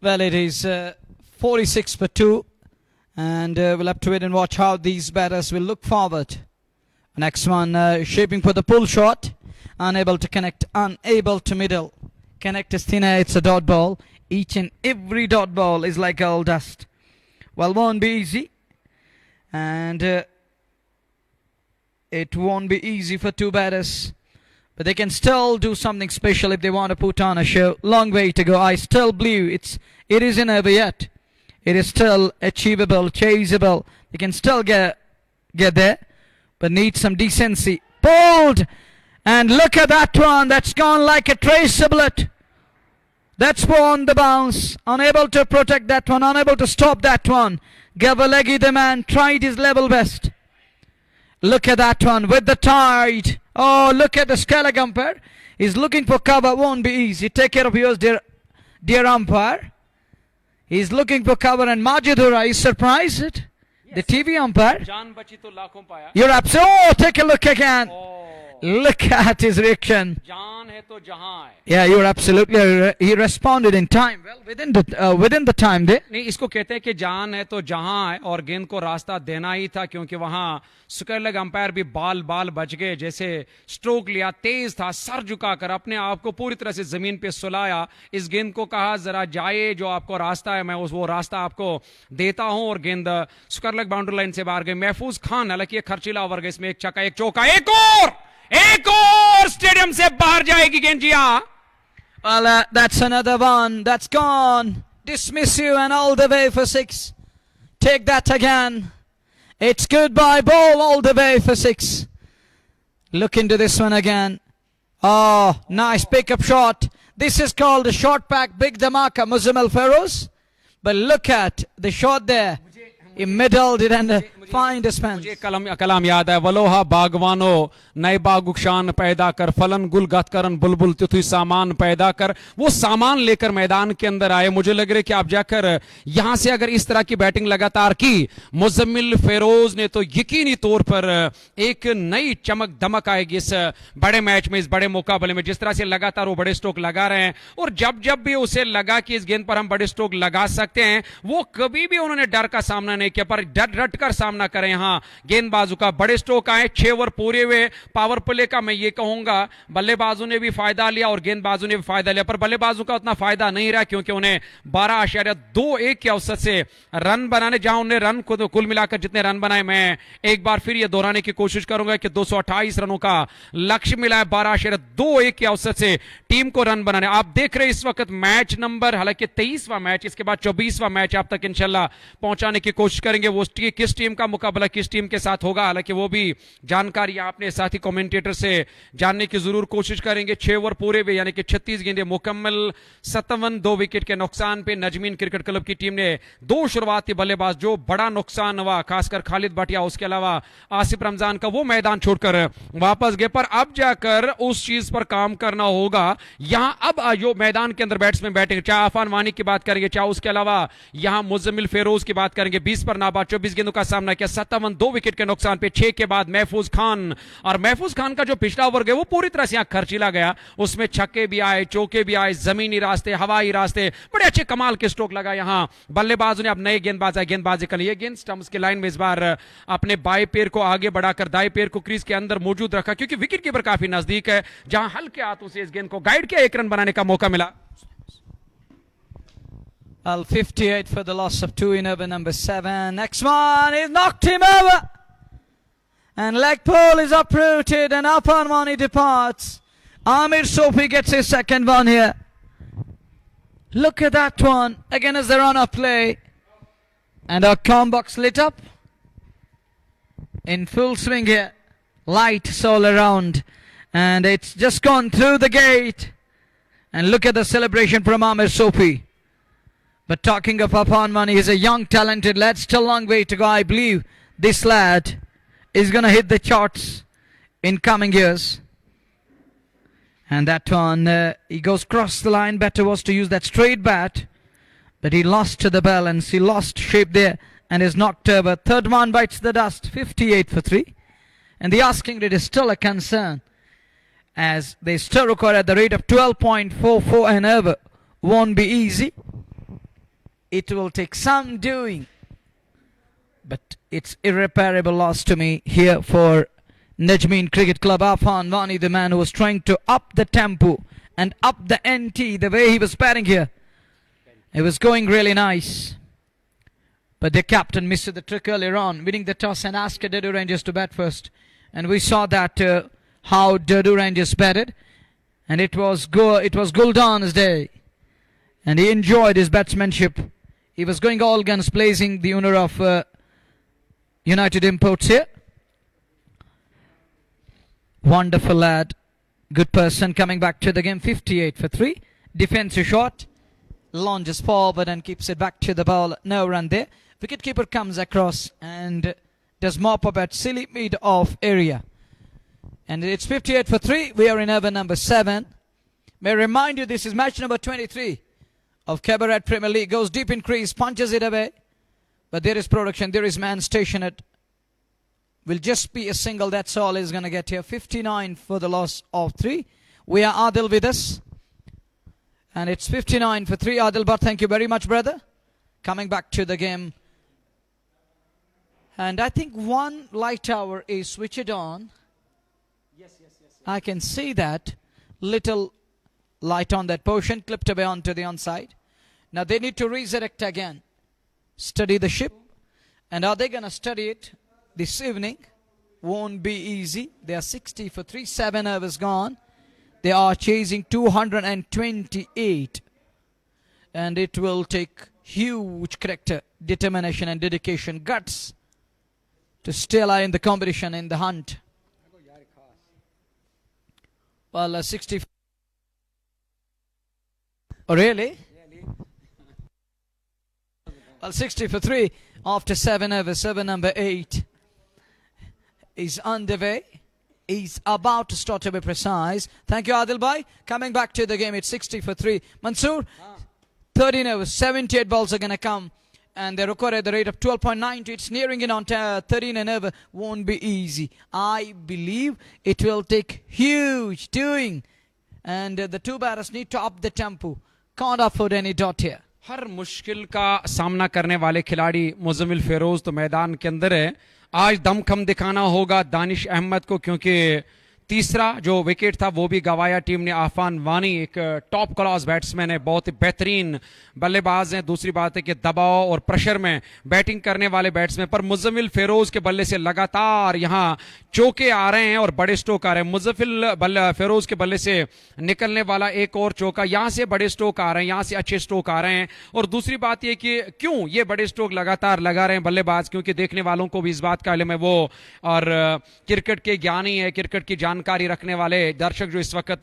Well, it is 46 for 2, and we'll have to wait and watch how these batters will look forward. Next one, shaping for the pull shot, unable to connect, unable to middle. Connect is thinner, it's a dot ball. Each and every dot ball is like gold dust. Well, won't be easy, and it won't be easy for two batters. But they can still do something special if they want to put on a show. Long way to go. I still believe it isn't over yet. It is still achievable, chaseable. They can still get there, but need some decency. Pulled! And look at that one. That's gone like a tracer bullet. That's on the bounce. Unable to protect that one. Unable to stop that one. Gavalegi, the man, tried his level best. Look at that one with the tide. Oh, look at the Scalag umpire. He's looking for cover. Won't be easy. Take care of yours, dear umpire. He's looking for cover, and Majidura is surprised. Yes. The TV umpire. You're absolutely. Oh, take a look again. Look at his reaction. जान है तो जहां है. Yeah, you're absolutely. He responded in time. Well, within the time there. नहीं, इसको कहते हैं कि जान है तो जहां है, और गेंद को रास्ता देना ही था, क्योंकि वहां स्क्वायर लेग अंपायर भी बाल बच गए. जैसे स्ट्रोक लिया, तेज था, सर झुकाकर अपने आप को पूरी तरह से जमीन पे सुलाया. इस गेंद को कहा जरा जाए, जो आपको रास्ता है मैं वो रास्ता आपको देता हूं, और गेंद स्क्वायर लेग बाउंड्री लाइन से बाहर गई. महफूज खान, हालांकि एक खर्चीला ओवर गए, इसमें एक छक्का एक चौका, एक और स्टेडियम से बाहर जाएगी गेंद. जी हां. Well, that's another one. That's gone. Dismiss you and all the way for 6. Take that again. It's goodbye ball all the way for 6. Look into this one again. Oh, nice pickup shot. This is called a short pack, big dhamaka, Muzammil Feroz. But look at the shot there. He middled it and find a span. मुझे कलाम याद है. वलोहा बागवानो नए बागुशान पैदा कर, फलन गुल गत करन बुलबुल तिथु सामान पैदा कर. वो सामान लेकर मैदान के अंदर आए. मुझे लग रहा है कि आप जाकर यहां से अगर इस तरह की बैटिंग लगातार की, मुजम्मिल फेरोज ने, तो यकीनी तौर पर एक नई चमक दमक आएगी इस बड़े मैच में, इस बड़े मुकाबले में. जिस तरह से लगातार वो बड़े स्ट्रोक लगा रहे हैं, और जब भी उसे लगा कि इस गेंद पर हम बड़े स्ट्रोक लगा सकते हैं, वो कभी भी उन्होंने डर का सामना नहीं किया, पर डट कर सामना करें. यहां गेंदबाजों का बड़े स्ट्रोक आए, 6 ओवर पूरे हुए. पावर प्ले का मैं ये कहूंगा बल्लेबाजों ने भी फायदा लिया और गेंदबाजों ने भी फायदा लिया, पर बल्लेबाजों का उतना फायदा नहीं रहा, क्योंकि उन्हें 12.21 के औसत से रन बनाने, जहां उन्हें रन को कुल मिलाकर जितने रन बनाए, मैं एक बार फिर ये दोहराने की कोशिश करूंगा कि 228 रनों का लक्ष्य मिला है 12.21 के औसत से टीम को रन बनाने. आप देख रहे इस वक्त मैच नंबर, हालांकि 23वां मैच, इसके बाद 24वां मैच आप तक इंशाल्लाह पहुंचाने की कोशिश करेंगे. वो किस टीम का मुकाबला किस टीम के साथ होगा, हालांकि वो भी जानकारी आपने साथी कमेंटेटर से जानने की जरूर कोशिश करेंगे. 6 ओवर पूरे हुए, यानी कि 36 गेंदें मुकम्मल, 57 2 विकेट के नुकसान पे नजमीन क्रिकेट क्लब की टीम ने 2 शुरुआती बल्लेबाज, जो बड़ा नुकसान हुआ, खासकर खालिद भाटिया, उसके अलावा आसिफ रमजान का, वो मैदान छोड़कर वापस गए. पर अब जाकर उस चीज पर काम करना होगा. यहां अब जो मैदान के अंदर बैट्समैन बैटिंग, चाहे अफान वानी की बात करेंगे, चाहे उसके अलावा यहां मुजम्मिल फेरोज की बात करेंगे, 20 पर नाबाद, 24 गेंदों का सामना किया, 57 2 विकेट के नुकसान पे. 6 के बाद महफूज खान, और महफूज खान का जो पिछला ओवर गया वो पूरी तरह से यहां खर्चीला गया. उसमें छक्के भी आए, चौके भी आए, जमीनी रास्ते, हवाई रास्ते, बड़े अच्छे कमाल के स्ट्रोक लगा. यहां बल्लेबाजों ने, अब नए गेंदबाज आए, गेंदबाजी कर लिए. गेंद स्टंप्स की लाइन में इस बार अपने बाएं पैर को आगे बढ़ाकर दाएं पैर को क्रीज के अंदर मौजूद रखा, क्योंकि विकेट कीपर काफी नजदीक है, जहां हल्के हाथों से इस गेंद को गाइड किया, 1 रन बनाने का मौका मिला. 58 for the loss of 2 in over number 7. Next one, he's knocked him over. And leg pole is uprooted and Afan Wani departs. Amir Sofi gets his second one here. Look at that one. Again as the run of play. And our com box lit up. In full swing here. Lights all around. And it's just gone through the gate. And look at the celebration from Amir Sofi. But talking of Afan Wani, he's a young talented lad. Still a long way to go. I believe this lad is going to hit the charts in coming years. And that one, he goes cross the line. Better was to use that straight bat. But he lost to the balance. He lost shape there and is knocked over. Third one bites the dust. 58 for 3. And the asking rate is still a concern, as they still require at the rate of 12.44 and over. Won't be easy. It will take some doing. But it's irreparable loss to me here for Najmeen Cricket Club. Afan Wani, the man who was trying to up the tempo and up the NT, the way he was batting here. It was going really nice. But the captain missed the trick earlier on, winning the toss and asked Durdu Rangers to bat first. And we saw that how Durdu Rangers batted. And it was Guldan's day. And he enjoyed his batsmanship. He was going all guns blazing, the owner of United Imports here. Wonderful lad. Good person coming back to the game. 58 for 3. Defensive shot. Launches forward and keeps it back to the ball. No run there. Wicketkeeper comes across and does mop up at silly mid-off area. And it's 58 for 3. We are in over number 7. May I remind you, this is match number 23 of Cabaret Premier League. Goes deep in crease, punches it away. But there is production, there is man stationed will just be a single. That's all he's going to get here. 59 for the loss of 3. We are Adil with us. And it's 59 for 3. Adil Bhatt, thank you very much, brother. Coming back to the game. And I think one light tower is switched on. Yes. I can see that. Little light on that portion, clipped away onto the onside. Now they need to resurrect again. Study the ship. And are they going to study it this evening? Won't be easy. They are 60 for 3. 7 overs gone. They are chasing 228. And it will take huge character, determination and dedication, guts to stay alive in the competition, in the hunt. Well, 60. Oh, really? Well, 60 for 3 after 7 overs. Over number 8 is underway. He's about to start, to be precise. Thank you, Adil Bhai. Coming back to the game, it's 60 for 3. Mansoor, 13 overs, 78 balls are going to come. And they record at the rate of 12.92. It's nearing in on 13 and over. Won't be easy. I believe it will take huge doing. And the two batters need to up the tempo. Can't afford any dot here. हर मुश्किल का सामना करने वाले खिलाड़ी मुज़म्मिल फेरोज तो मैदान के अंदर है. आज दमखम दिखाना होगा दानिश अहमद को, क्योंकि तीसरा जो विकेट था वो भी गवाया टीम ने. आफान वानी एक टॉप क्लास बैट्समैन है, बहुत ही बेहतरीन बल्लेबाज हैं. दूसरी बात है कि दबाव और प्रेशर में बैटिंग करने वाले बैट्समैन, पर मुज़म्मिल फेरोज के बल्ले से लगातार यहां चौके आ रहे हैं और बड़े स्ट्रोक आ रहे हैं. मुज़म्मिल फेरोज के बल्ले से निकलने वाला एक और चौका, यहां से बड़े स्ट्रोक आ रहे हैं, यहां से अच्छे स्ट्रोक आ रहे हैं. और दूसरी बात यह कि क्यों ये बड़े स्ट्रोक लगातार लगा रहे हैं बल्लेबाज, क्योंकि देखने वालों को भी इस बात का इल्म है वो, और क्रिकेट के ज्ञानी है, क्रिकेट की जानकारी रखने वाले दर्शक जो इस वक्त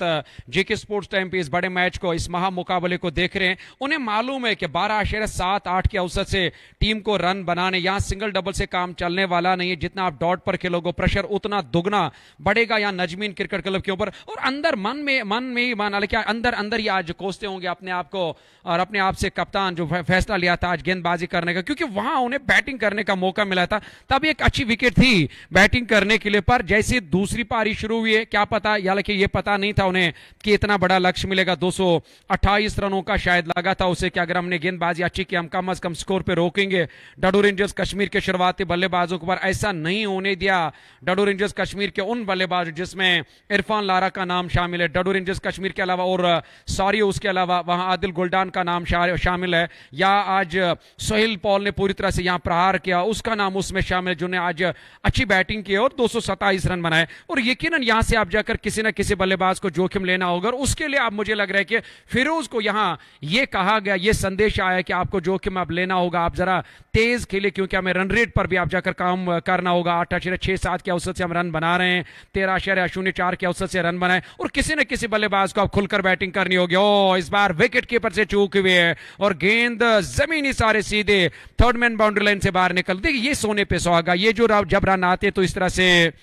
जेके स्पोर्ट्स टाइम पे इस बड़े मैच को, इस महा मुकाबले को देख रहे हैं, उन्हें मालूम है कि 12.7-8 के औसत से टीम को रन बनाने, यहां सिंगल डबल से काम चलने वाला नहीं है. जितना आप डॉट पर खेलोगे प्रेशर उतना दुगना बढ़ेगा यहां नजमीन क्रिकेट क्लब के ऊपर. और अंदर मन में ही मान क्या अंदर ही आज कोसते होंगे अपने आप को, और अपने आप से कप्तान जो फैसला लिया था आज गेंदबाजी करने का, क्योंकि वहां उन्हें बैटिंग करने का मौका मिला था. तब एक अच्छी विकेट थी बैटिंग करने के लिए, पर जैसे दूसरी पारी शुरू हुई है, क्या पता, हालांकि ये पता नहीं था उन्हें कि इतना बड़ा लक्ष्य मिलेगा. 228 रनों का शायद लगा था उसे कि अगर हमने गेंदबाजी अच्छी की हम कम अज कम स्कोर पे रोकेंगे. डडू रेंजर्स कश्मीर के शुरुआती बल्लेबाजों के ऊपर ऐसा नहीं होने दिया. डडू रेंजर्स कश्मीर के उन बल्लेबाजों जिसमें इरफान लारा का नाम शामिल है, डडू रेंजर्स कश्मीर के अलावा, और सॉरी उसके अलावा वहां आदिल गुलडान का नाम शामिल है, या आज सोहेल पॉल ने पूरी तरह से यहां प्रहार किया, उसका नाम उसमें शामिल है, जिन्होंने आज अच्छी बैटिंग की और 227 रन बनाए. और यकीनन यहां से आप जाकर किसी न किसी बल्लेबाज को जोखिम लेना होगा, और उसके लिए अब मुझे लग रहा है कि फिरोज को यहां यह कहा गया, यह संदेश आया कि आपको जोखिम अब लेना होगा, आप जरा तेज खेले, क्योंकि हमें रन रेट पर भी आप जाकर काम करना होगा. 8.67 के औसत से हम रन बना रहे हैं, 13.04 के औसत से रन बनाए, और किसी न किसी बल्लेबाज को अब खुलकर बैटिंग करनी होगी. ओ इस बार विकेट कीपर से चूक हुई है और गेंद जमीनी सारे सीधे थर्ड मैन बाउंड्री लाइन से बाहर निकल. देखिए ये सोने पे सुहागा, ये जो जब रन आते तो इस तरह से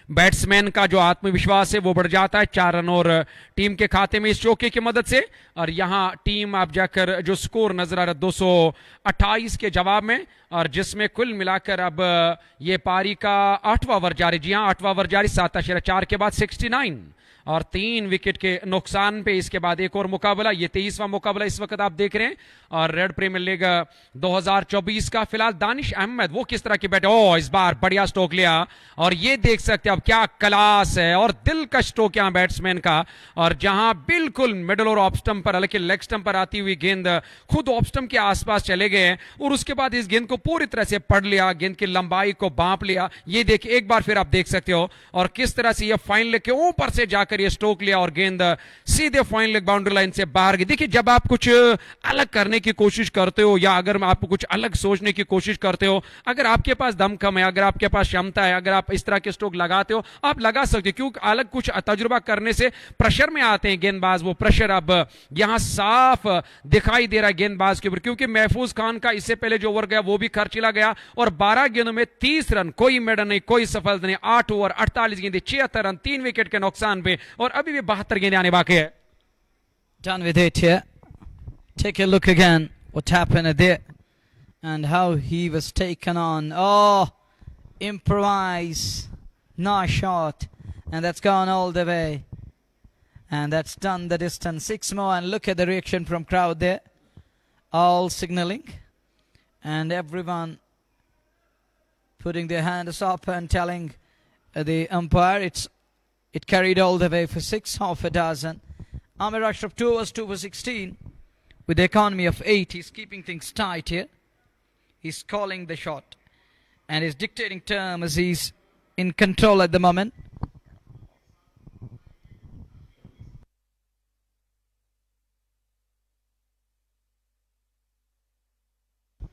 बैट्समैन का जो आत्मविश्वास है वो बढ़ जाता है. 4 रन और टीम के खाते में इस चौके की मदद से, और यहां टीम आप जाकर जो स्कोर नजर आ रहा है 228 के जवाब में, और जिसमें कुल मिलाकर अब ये पारी का 8वां ओवर जारी. जी हां 8वां ओवर जारी. 7.4 के बाद 69 और 3 विकेट के नुकसान पे इसके बाद एक और मुकाबला. ये 23वां मुकाबला इस वक्त आप देख रहे हैं, और रेड प्रीमियर लीग 2024 का. फिलहाल दानिश अहमद वो किस तरह की बैट, ओ इस बार बढ़िया स्ट्रोक लिया, और ये देख सकते हैं अब क्या क्लास है और दिलकश स्ट्रोक यहां बैट्समैन का, और जहां बिल्कुल मिडल और ऑफ स्टंप पर, हालांकि लेग स्टंप पर आती हुई गेंद खुद ऑफ स्टंप के आसपास चले गए, और उसके बाद इस गेंद को पूरी तरह से पढ़ लिया, गेंद की लंबाई को बांप लिया. ये देखिए एक बार फिर आप देख सकते हो, और किस तरह से ये फाइन लेग के ऊपर से जाकर ये स्ट्रोक लिया और गेंद सीधे फाइन लेग बाउंड्री लाइन से बाहर गई. देखिए जब आप कुछ अलग करने की कोशिश करते हो, या अगर आप कुछ अलग सोचने की कोशिश करते हो, अगर आपके पास दमखम है, अगर आपके पास क्षमता है, अगर आप इस तरह के स्ट्रोक लगाते हो, आप लगा सकते हो, क्योंकि अलग कुछ तजुर्बा करने से प्रेशर में आते हैं गेंदबाज. वो प्रेशर अब यहां साफ दिखाई दे रहा है गेंदबाज के ऊपर, क्योंकि महफूज खान का इससे पहले जो ओवर गया वो भी खर्चीला गया, और 12 गेंदों में 30 रन, कोई मेडल नहीं, कोई सफलता नहीं. 8 ओवर 48 गेंदें, 76 रन, 3 विकेट के नुकसान पे, और अभी भी 72 गेंदें आने बाकी है. Done with it here. Take a look again what happened there and how he was taken on. Oh, improvise. Nice shot. And that's gone all the way. And that's done the distance. 6 more. And look at the reaction from crowd there. All signaling. And everyone putting their hands up and telling the umpire it carried all the way for 6, half a dozen. Amir Ashraf 2 overs 2 for 16 with the economy of 8. He's keeping things tight here. He's calling the shot and he's dictating terms. He's in control at the moment.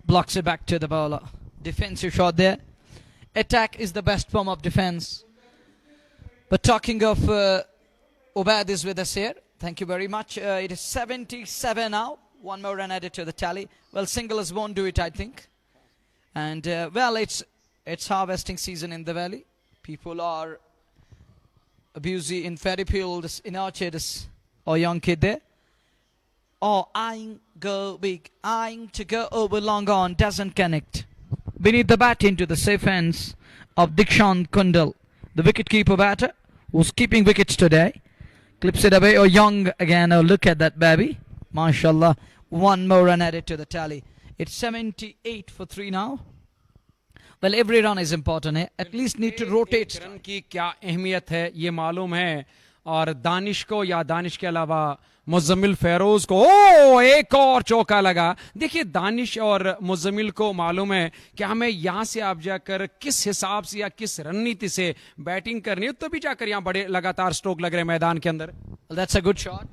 Blocks it back to the bowler. Defensive shot there. Attack is the best form of defense. But talking of Ubaid is with us here. Thank you very much. It is 77 now. 1 more run added to the tally. Well, singlers won't do it, I think. And well, it's harvesting season in the valley. People are busy in ferry fields, in orchards, or young kid there. Or eyeing go big, eyeing to go over long on, doesn't connect. Beneath the bat into the safe hands of Dikshant Kundal, the wicket-keeper batter, who's keeping wickets today. Clips it away. Oh, Young again. Oh, look at that baby. MashaAllah. 1 more run added to the tally. It's 78 for 3 now. Well, every run is important. At least need to rotate. Run की क्या अहमियत है ये मालूम है. और दानिश को या दानिश के अलावा मुज़म्मिल फेरोज को एक और चौका लगा. देखिए दानिश और मुज़म्मिल को मालूम है कि हमें यहां से आप जाकर किस हिसाब से या किस रणनीति से बैटिंग करनी है, तो भी जाकर यहां बड़े लगातार स्ट्रोक लग रहे हैं मैदान के अंदर. That's a good shot.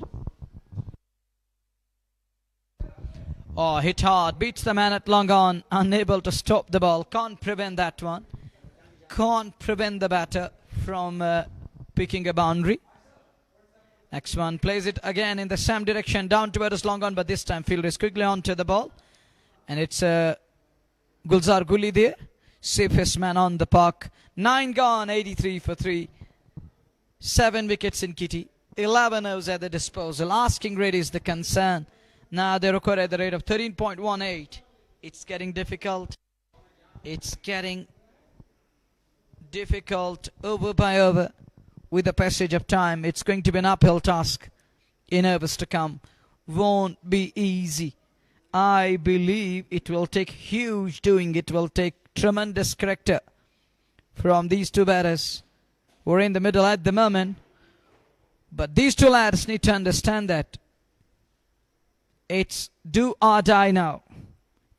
Oh, hit hard, beats the man at long on, unable to stop the ball. Can't prevent that one. Can't prevent the batter from picking a boundary. Next one plays it again in the same direction, down towards long on, but this time fielder is quickly onto the ball. And it's Gulzar Gulli there, safest man on the park. 9 gone, 83 for 3. 7 wickets in kitty, 11 overs at the disposal. Asking rate is the concern. Now they record at the rate of 13.18. It's getting difficult. It's getting difficult over by over. With the passage of time, it's going to be an uphill task in overs to come. Won't be easy. I believe it will take huge doing. It will take tremendous character from these two batters. We're in the middle at the moment. But these two lads need to understand that it's do or die now.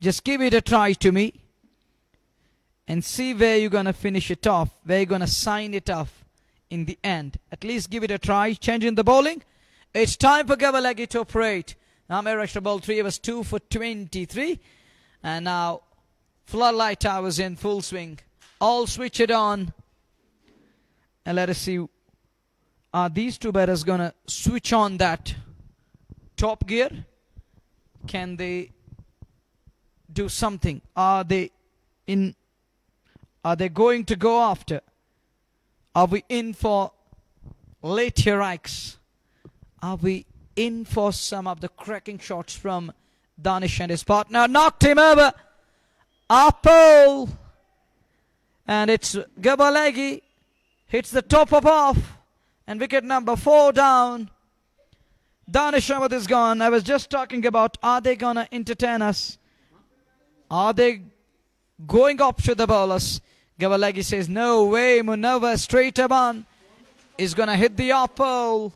Just give it a try to me and see where you're going to finish it off, where you're going to sign it off. In the end, at least give it a try. Changing the bowling. It's time for Gavalagi to operate. Now Amir Ashraf ball 3 was 2 for 23. And now floodlight hours in full swing. All switch it on. And let us see. Are these two batters going to switch on that top gear? Can they do something? Are they going to go after? Are we in for late heroics? Are we in for some of the cracking shots from Danish and his partner? Knocked him over. Apple. And it's Gabalagi. Hits the top of off. And wicket number 4 down. Danish Ahmed is gone. I was just talking about, are they going to entertain us? Are they going up to the bowlers? Gavalagi says, no way, Munawar straight on is going to hit the off pole.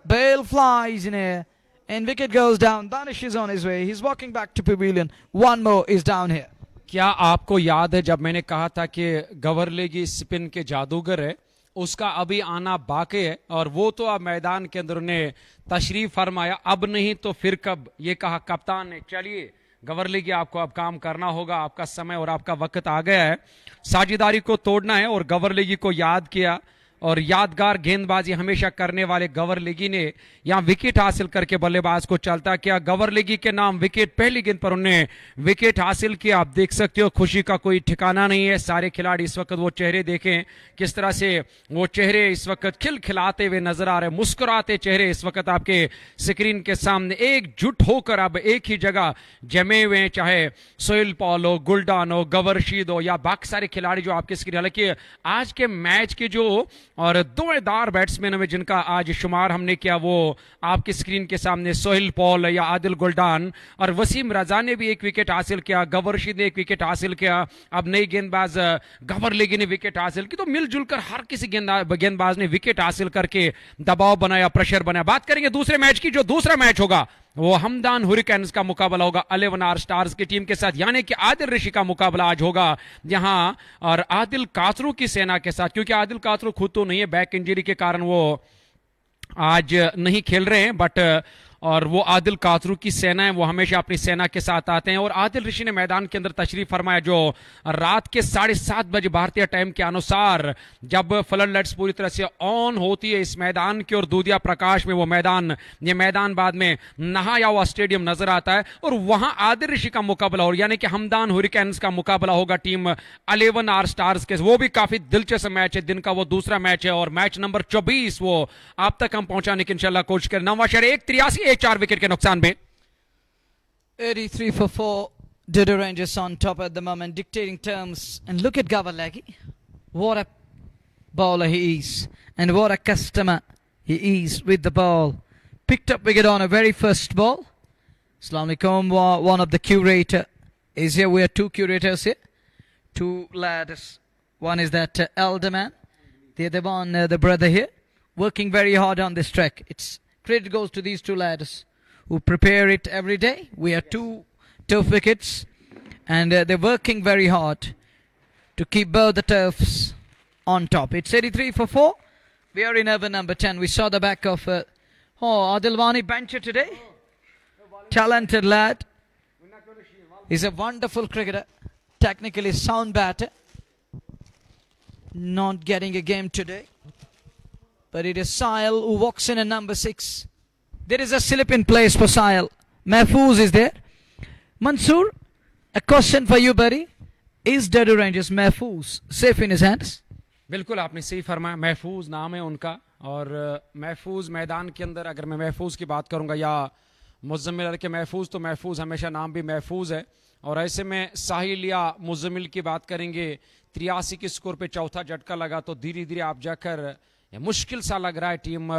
Bale flies in air and wicket goes down. Danish is on his way. He's walking back to pavilion. 1 more is down here. क्या आपको याद है जब मैंने कहा था कि गवर्लेगी spin के जादूगर है, उसका अभी आना बाकी है और वो तो अब मैदान के अंदर उन्हें तशरीफ फरमाया. अब नहीं तो फिर कब, ये कहा कप्तान ने. चलिए गवर्लेगी आपको अब काम करना होगा, आपका समय और आपका वक्त आ गया है. साझेदारी को तोड़ना है और गवर्लेगी को याद किया और यादगार गेंदबाजी हमेशा करने वाले गवर लेगी ने यहां विकेट हासिल करके बल्लेबाज को चलता किया। गवर लेगी के नाम विकेट, पहली गेंद पर उन्होंने विकेट हासिल किया। आप देख सकते हो खुशी का कोई ठिकाना नहीं है। सारे खिलाड़ी इस वक्त वो चेहरे देखें किस तरह से वो चेहरे इस वक्त खिलखिलाते हुए नजर आ रहे, मुस्कुराते चेहरे इस वक्त आपके स्क्रीन के सामने एकजुट होकर अब एक ही जगह जमे हुए हैं, चाहे सोहेल पॉल हो, गुलडान हो, गवरशीद हो या बाकी सारे खिलाड़ी जो आपके स्क्रीन। हालांकि आज के मैच के जो और दोएदार बैट्समैन में जिनका आज शुमार हमने किया वो आपकी स्क्रीन के सामने सोहेल पॉल या आदिल गुलडान और वसीम रजा ने भी एक विकेट हासिल किया, गवरशीद ने एक विकेट हासिल किया। अब नई गेंदबाज गवर लेगी ने विकेट हासिल की। तो मिलजुल कर हर किसी गेंदबाज ने विकेट हासिल करके दबाव बनाया, प्रेशर बनाया। बात करेंगे दूसरे मैच की। जो दूसरा मैच होगा वो हमदान हुरिकेन्स का मुकाबला होगा 11 स्टार्स की टीम के साथ, यानी कि आदिल ऋषि का मुकाबला आज होगा यहां और आदिल कातरू की सेना के साथ। क्योंकि आदिल कातरू खुद तो नहीं है, बैक इंजरी के कारण वो आज नहीं खेल रहे हैं, बट और वो आदिल कातरू की सेना है, वो हमेशा अपनी सेना के साथ आते हैं। और आदिल ऋषि ने मैदान के अंदर तशरीफ फरमाया जो रात के 7:30 बजे भारतीय टाइम के अनुसार जब फ्लड लाइट्स पूरी तरह से ऑन होती है इस मैदान की और दूधिया प्रकाश में वो ये मैदान बाद में नहाया हुआ स्टेडियम नजर आता है और वहां आदिल ऋषि का मुकाबला हो, यानी कि हमदान हुरिकेन्स का मुकाबला होगा टीम 11 स्टार्स के। वो भी काफी दिलचस्प मैच है, दिन का वो दूसरा मैच है और मैच नंबर 24 वो आप तक हम पहुंचाने की इंशाल्लाह कोशिश करें। नवाशहर 183 4 विकेट के नुकसान में 83 for 4. Dodo Rangers on top at the moment, dictating terms. And look at Gavalagi. What a bowler he is. And what a customer he is with the ball. Picked up wicket on a very first ball. Assalamu alaikum. One of the curator is here. We have two curators here. Two lads. One is that elder man. The other one, the brother here. Working very hard on this track. It's credit goes to these two lads who prepare it every day. We have two turf wickets and they're working very hard to keep both the turfs on top. It's 83 for 4. We are in over number 10. We saw the back of Adilwani Bancher today. Talented lad. He's a wonderful cricketer. Technically sound batter. Not getting a game today. But it is Sahil who walks in at number 6. There is a slip in place for Sahil. Mahfouz is there. Mansoor, a question for you, buddy. Is Dodo Rangers Mahfouz safe in his hands? बिल्कुल आपने सही फरमाया। महफूज नाम है उनका और महफूज मैदान के अंदर अगर मैं महफूज की बात करूंगा या मुज़म्मिल के महफूज, तो महफूज हमेशा नाम भी महफूज है। और ऐसे में साहिल या मुज़म्मिल की बात करेंगे, 83 के स्कोर पे चौथा झटका लगा तो धीरे धीरे आप जाकर मुश्किल सा लग रहा है टीम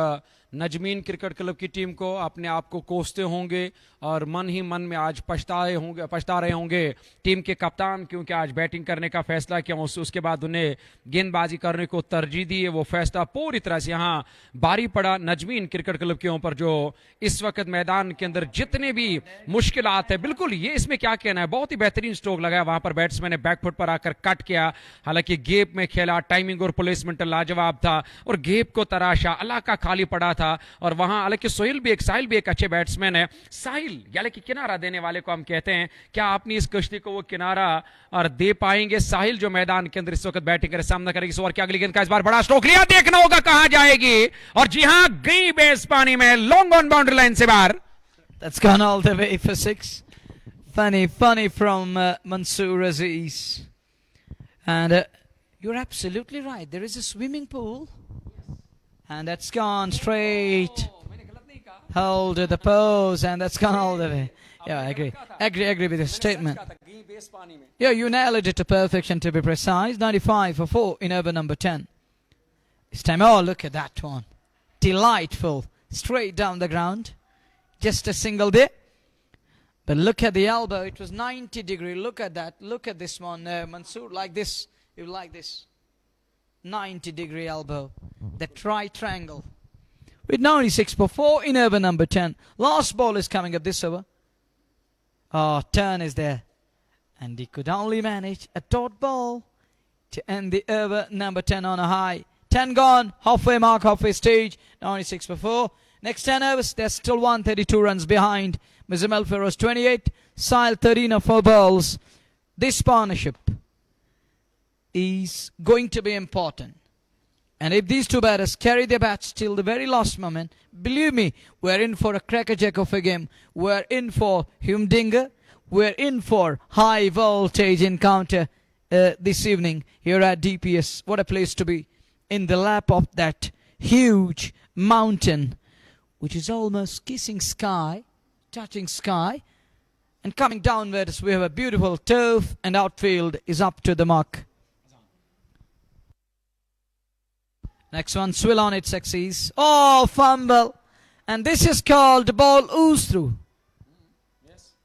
नजमीन क्रिकेट क्लब की टीम को। अपने आप को कोसते होंगे और मन ही मन में आज पछता रहे होंगे टीम के कप्तान, क्योंकि आज बैटिंग करने का फैसला किया, उसके बाद उन्हें गेंदबाजी करने को तरजीह दी है। वो फैसला पूरी तरह से यहाँ भारी पड़ा नजमीन क्रिकेट क्लब के ऊपर, जो इस वक्त मैदान के अंदर जितने भी मुश्किलात है, बिल्कुल ये इसमें क्या कहना है, बहुत ही बेहतरीन स्ट्रोक लगाया। वहां पर बैट्समैन ने बैकफुट पर आकर कट किया, हालांकि गेप में खेला, टाइमिंग और प्लेसमेंट लाजवाब था और गेप को तराशा, अल्लाह का खाली पड़ा था। और वहां हालांकि साहिल भी एक अच्छे बैट्समैन है। साहिल यानी कि किनारा देने वाले को हम कहते हैं, क्या आपने इस कश्ती को वो किनारा और दे पाएंगे? साहिल जो मैदान के अंदर इस वक्त बैटिंग करे, सामना करेगी। इस ओवर की अगली गेंद का इस बार बड़ा स्ट्रोक लिया, देखना होगा कहां जाएगी। और जी हां, गई बेस पानी में, लॉन्ग ऑन बाउंड्री लाइन से बाहर। That's gone all the way for 6. Funny from Mansoor Aziz. And you're absolutely right. There is a swimming pool. And that's gone straight. Hold to the pose, and that's gone all the way. Yeah, I agree with the statement. Yeah, you nailed it to perfection, to be precise. 95 for 4 in over number 10. This time, oh, look at that one. Delightful. Straight down the ground. Just a single there. But look at the elbow. It was 90 degree. Look at that. Look at this one, Mansoor. Like this. You like this. 90 degree elbow. That right triangle. With 96 for 4 in over number 10. Last ball is coming up this over. Oh, turn is there. And he could only manage a dot ball to end the over number 10 on a high. 10 gone. Halfway mark, halfway stage. 96 for 4. Next 10 overs, there's still 132 runs behind. Mizamel Feroz 28. Sahil 13 of 4 balls. This partnership is going to be important. And if these two batters carry their bats till the very last moment, believe me, we're in for a crackerjack of a game. We're in for humdinger. We're in for high voltage encounter this evening here at DPS. What a place to be, in the lap of that huge mountain, which is almost kissing sky, touching sky, and coming downwards. We have a beautiful turf, and outfield is up to the mark. Next one, swill on its axis. Oh, fumble. And this is called ball ooze through. Yes.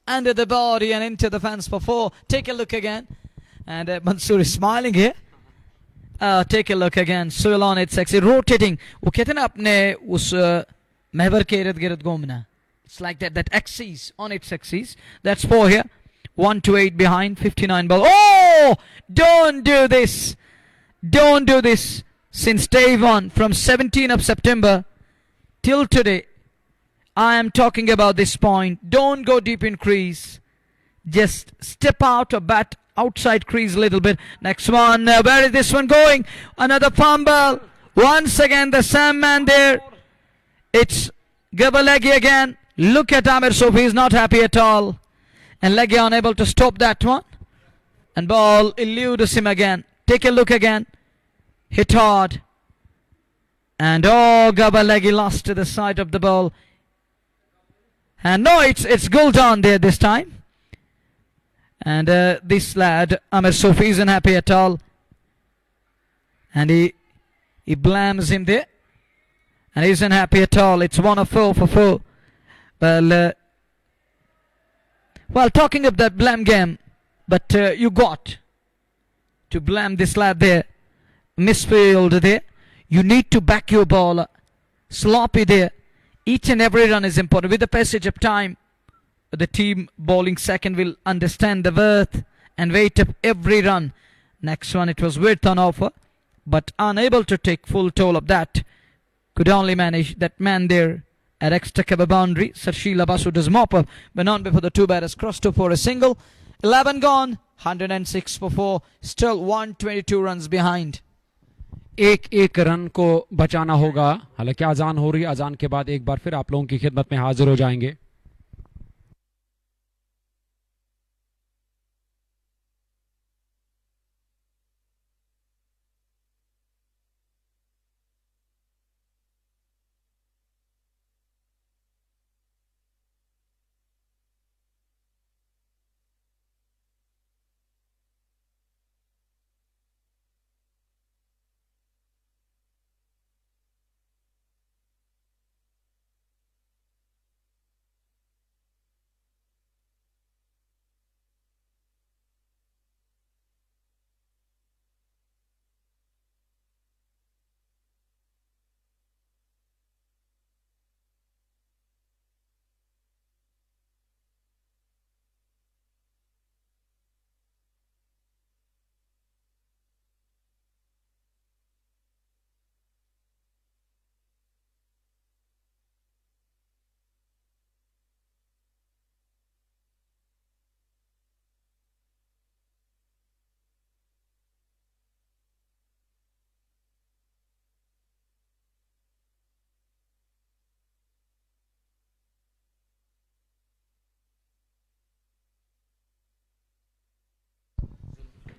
Under the body and into the fence for 4. Take a look again. And Mansoor is smiling here. Take a look again. Swill on its axis. Rotating. वो कहते ना अपने उस महवर के इर्द गिर्द घूमना. It's like that. That axis on its axis. That's 4 here. 1-8 behind. 59 ball. Oh! Don't do this. Don't do this. Since day one, from 17th of September till today, I am talking about this point. Don't go deep in crease. Just step out or bat outside crease a little bit. Next one. Where is this one going? Another fumble. Once again, the same man there. It's Gabalegi again. Look at Amir Sofi. He's not happy at all. And Leggy unable to stop that one. And ball eludes him again. Take a look again. Hit hard. And oh, Gabalegi lost to the side of the ball. And no, it's Guldan there this time. And this lad, Amir Sofi, isn't happy at all. And he blames him there. And he isn't happy at all. It's 1 of 4 for 4. Well, talking of that blame game, but you got to blame this lad there. Misfield there. You need to back your ball. Sloppy there. Each and every run is important. With the passage of time, the team bowling second will understand the worth and weight of every run. Next one, it was width on offer, but unable to take full toll of that. Could only manage that man there at extra cover boundary. Sarshila Basu does mop up, but not before the two batters crossed to for a single. 11 gone, 106 for 4. Still 122 runs behind. एक run को बचाना होगा. हालांकि अजान हो रही है. अजान के बाद एक बार फिर आप लोगों की खिदमत में हाजिर हो जाएंगे.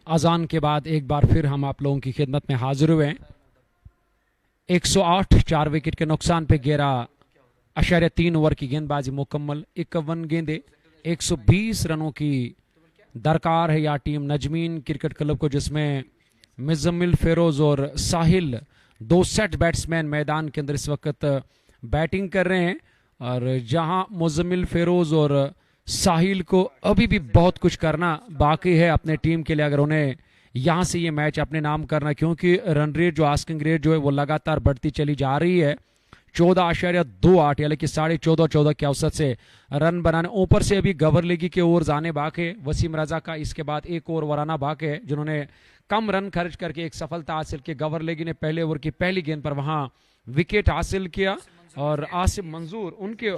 अजान के बाद एक बार फिर हम आप लोगों की खिदमत में हाजिर हुए हैं. 108 4 विकेट के नुकसान पे 11.3 ओवर की गेंदबाजी मुकम्मल. 51 गेंदे 120 रनों की दरकार है या टीम नजमीन क्रिकेट क्लब को, जिसमें मुजम्मिल फेरोज और साहिल 2 सेट बैट्समैन मैदान के अंदर इस वक्त बैटिंग कर रहे हैं. और जहां मुजम्मिल फेरोज और साहिल को अभी भी बहुत कुछ करना बाकी है अपने टीम के लिए, अगर उन्हें यहां से ये मैच अपने नाम करना, क्योंकि रन रेट जो आस्किंग रेट जो है वो लगातार बढ़ती चली जा रही है. 14.28 यानी कि 14.5 के औसत से रन बनाने. ऊपर से अभी गवर लीगी के ओवर्स आने बाकी है वसीम रजा का. इसके बाद एक ओवर वराना बाकी है, जिन्होंने कम रन खर्च करके एक सफलता हासिल की. गवर लीगी ने पहले ओवर की पहली गेंद पर वहां विकेट हासिल किया. और आसिफ मंजूर उनके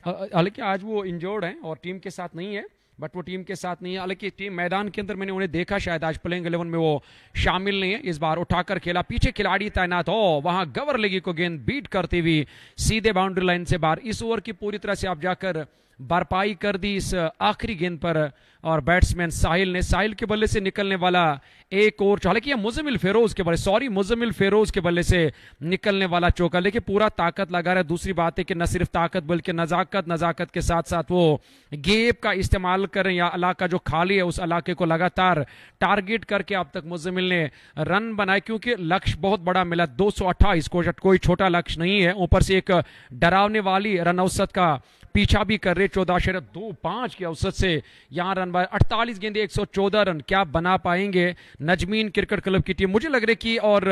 हालांकि आज वो इंजर्ड हैं और टीम के साथ नहीं है, बट वो टीम के साथ नहीं है। हालांकि टीम मैदान के अंदर मैंने उन्हें देखा, शायद आज प्लेइंग 11 में वो शामिल नहीं है। इस बार उठाकर खेला, पीछे खिलाड़ी तैनात हो, वहां गवर लेगी को गेंद बीट करती हुई सीधे बाउंड्री लाइन से बाहर। इस ओवर की पूरी तरह से आप जाकर भरपाई कर दी इस आखिरी गेंद पर, और बैट्समैन साहिल के बल्ले से निकलने वाला एक और, हालांकि ये मुजम्मिल फेरोज के बल्ले से निकलने वाला चौका, लेकिन पूरा ताकत लगा रहा है। दूसरी बात है कि न सिर्फ ताकत बल्कि नजाकत के साथ साथ वो गेप का इस्तेमाल करें, या इलाका जो खाली है उस इलाके को लगातार टारगेट करके अब तक मुजम्मिल ने रन बनाए, क्योंकि लक्ष्य बहुत बड़ा मिला 228, कोई छोटा लक्ष्य नहीं है। ऊपर से एक डरावने वाली रन औसत का पीछा भी कर रहे, 14.25 के औसत से यहां रन बाय 48 गेंदे 114 रन। क्या बना पाएंगे नजमीन क्रिकेट क्लब की टीम? मुझे लग रहा है कि और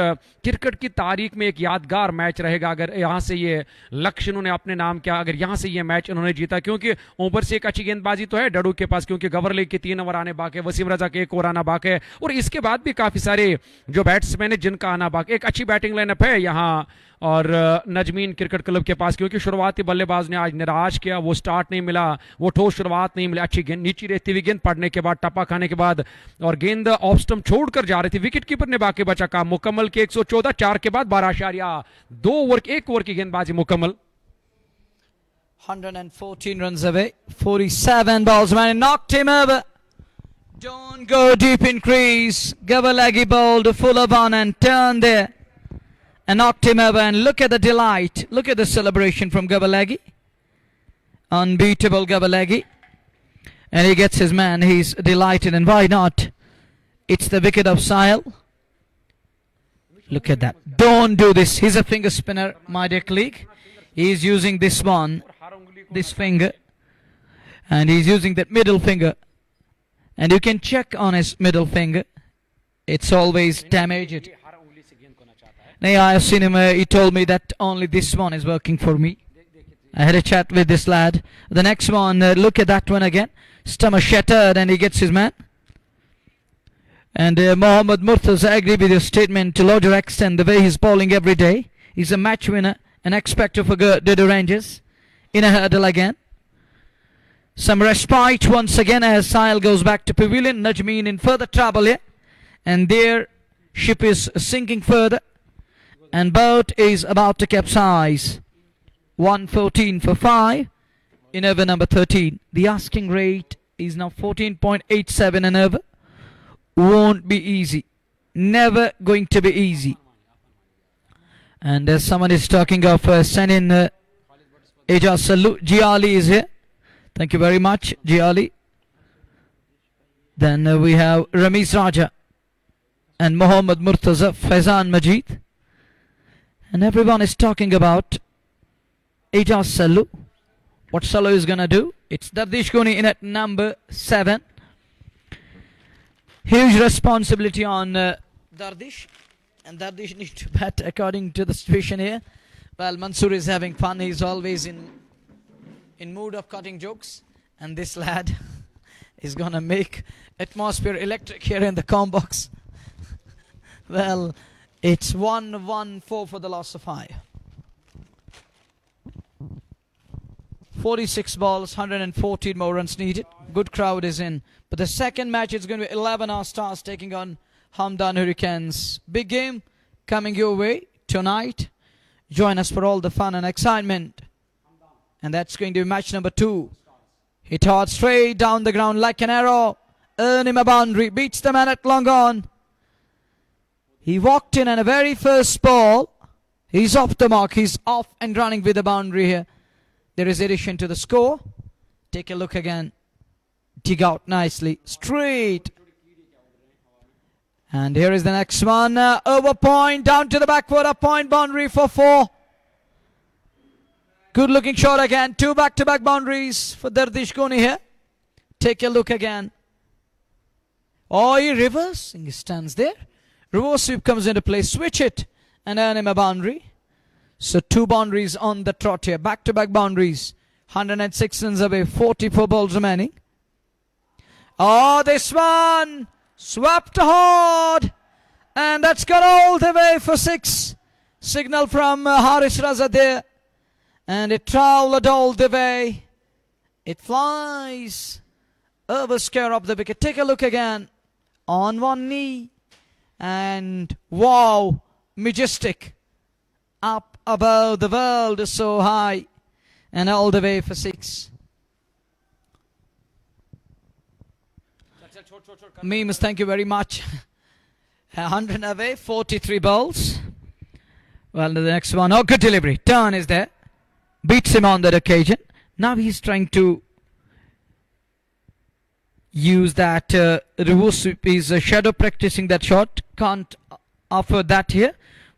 क्रिकेट की तारीख में एक यादगार मैच रहेगा अगर यहां से ये लक्ष्य उन्होंने अपने नाम किया, अगर यहां से ये मैच उन्होंने जीता, क्योंकि ऊपर से एक अच्छी गेंदबाजी तो है डडू के पास, क्योंकि गवर लेग के 3 ओवर आने बाकी है, वसीम रजा के 1 ओवर आना बाकी है, और इसके बाद भी काफी सारे जो बैट्समैन है जिनका आना बाकी। एक अच्छी बैटिंग लाइनअप है यहाँ और नजमीन क्रिकेट क्लब के पास, क्योंकि शुरुआती बल्लेबाज ने आज निराश किया, वो स्टार्ट नहीं मिला, वो ठोस शुरुआत नहीं मिली। अच्छी गेंद नीचे रहती हुई गेंद पड़ने के बाद, टप्पा खाने के बाद, और गेंद ऑफ स्टंप छोड़कर जा रही थी, विकेट कीपर ने बाकी बचा काम मुकम्मल के 114, 4 के बाद 12.2 ओवर, 1 ओवर की गेंदबाजी मुकम्मल। 114 runs away, 47 balls, man, knocked him over. Don't go deep in crease. Gavalagi bowled full of on and turned there and knocked him over. And look at the delight. Look at the celebration from Gavalagi. Unbeatable Gavalagi. And he gets his man. He's delighted. And why not? It's the wicket of Sahil. Look at that. Don't do this. He's a finger spinner, my dear colleague. He's using this one, this finger. And he's using that middle finger. And you can check on his middle finger. It's always damaged. No, I have seen him. He told me that only this one is working for me. I had a chat with this lad. The next one, look at that one again. Stummer shattered and he gets his man. And Mohammad Murtaza, I agree with your statement to a larger extent. The way he's bowling every day. He's a match winner, an expecter for Dudu Rangers. In a hurdle again. Some respite once again as Sahil goes back to pavilion. Najmeen in further trouble here. And their ship is sinking further. And boat is about to capsize. 114 for 5 in over number 13. The asking rate is now 14.87 and over. Won't be easy. Never going to be easy. And as someone is talking of sending Ejaz Salute. Giali is here. Thank you very much, Giali. Then we have Ramiz Raja and Mohammad Murtaza, Faizan Majid. And everyone is talking about Ejaz Sallu. What Sallu is going to do? It's Dardish Goni in at number 7. Huge responsibility on Dardish. And Dardish needs to bat according to the situation here. Well, Mansoor is having fun. He's always in mood of cutting jokes. And this lad is going to make atmosphere electric here in the comm box. Well, it's 1-1-4 for the loss of 5. 46 balls, 114 more runs needed. Good crowd is in. But the second match is going to be 11 Our Stars taking on Hamdan Hurricanes. Big game coming your way tonight. Join us for all the fun and excitement. And that's going to be match number 2. Hit hard straight down the ground like an arrow. Earn him a boundary. Beats the man at long on. He walked in and a very first ball. He's off the mark. He's off and running with the boundary here. There is addition to the score. Take a look again. Dig out nicely. Straight. And here is the next one. Over point. Down to the backward. A point boundary for 4. Good looking shot again. 2 back-to-back boundaries for Dardish Goni here. Take a look again. Oh, he reversing. He stands there. Reverse sweep comes into play. Switch it and earn him a boundary. So 2 boundaries on the trot here. Back-to-back boundaries. 106 runs away. 44 balls remaining. Oh, this one. Swept hard. And that's gone all the way for 6. Signal from Haris Raza there. And it travelled all the way. It flies Irvis care of the wicket. Take a look again. On one knee. And wow, majestic. Up above the world so high. And all the way for 6. Memes, thank you very much. 100 away, 43 balls. Well, the next one. Oh, good delivery. Turn is there. Beats him on that occasion. Now he's trying to use that reverse sweep. He's shadow practicing that shot. Can't offer that here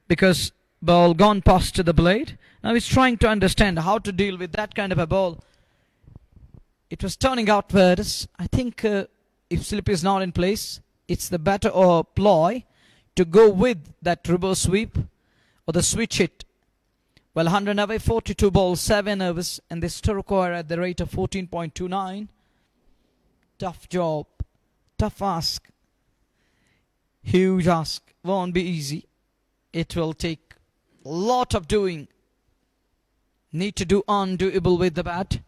because ball gone past the blade. Now he's trying to understand how to deal with that kind of a ball. It was turning outwards. I think if slip is not in place, it's the better ploy to go with that reverse sweep or the switch hit. Well, 100 away, 42 balls, 7 overs, and they still require at the rate of 14.29. Tough job, tough ask, huge ask. Won't be easy. It will take a lot of doing. Need to do undoable with the bat.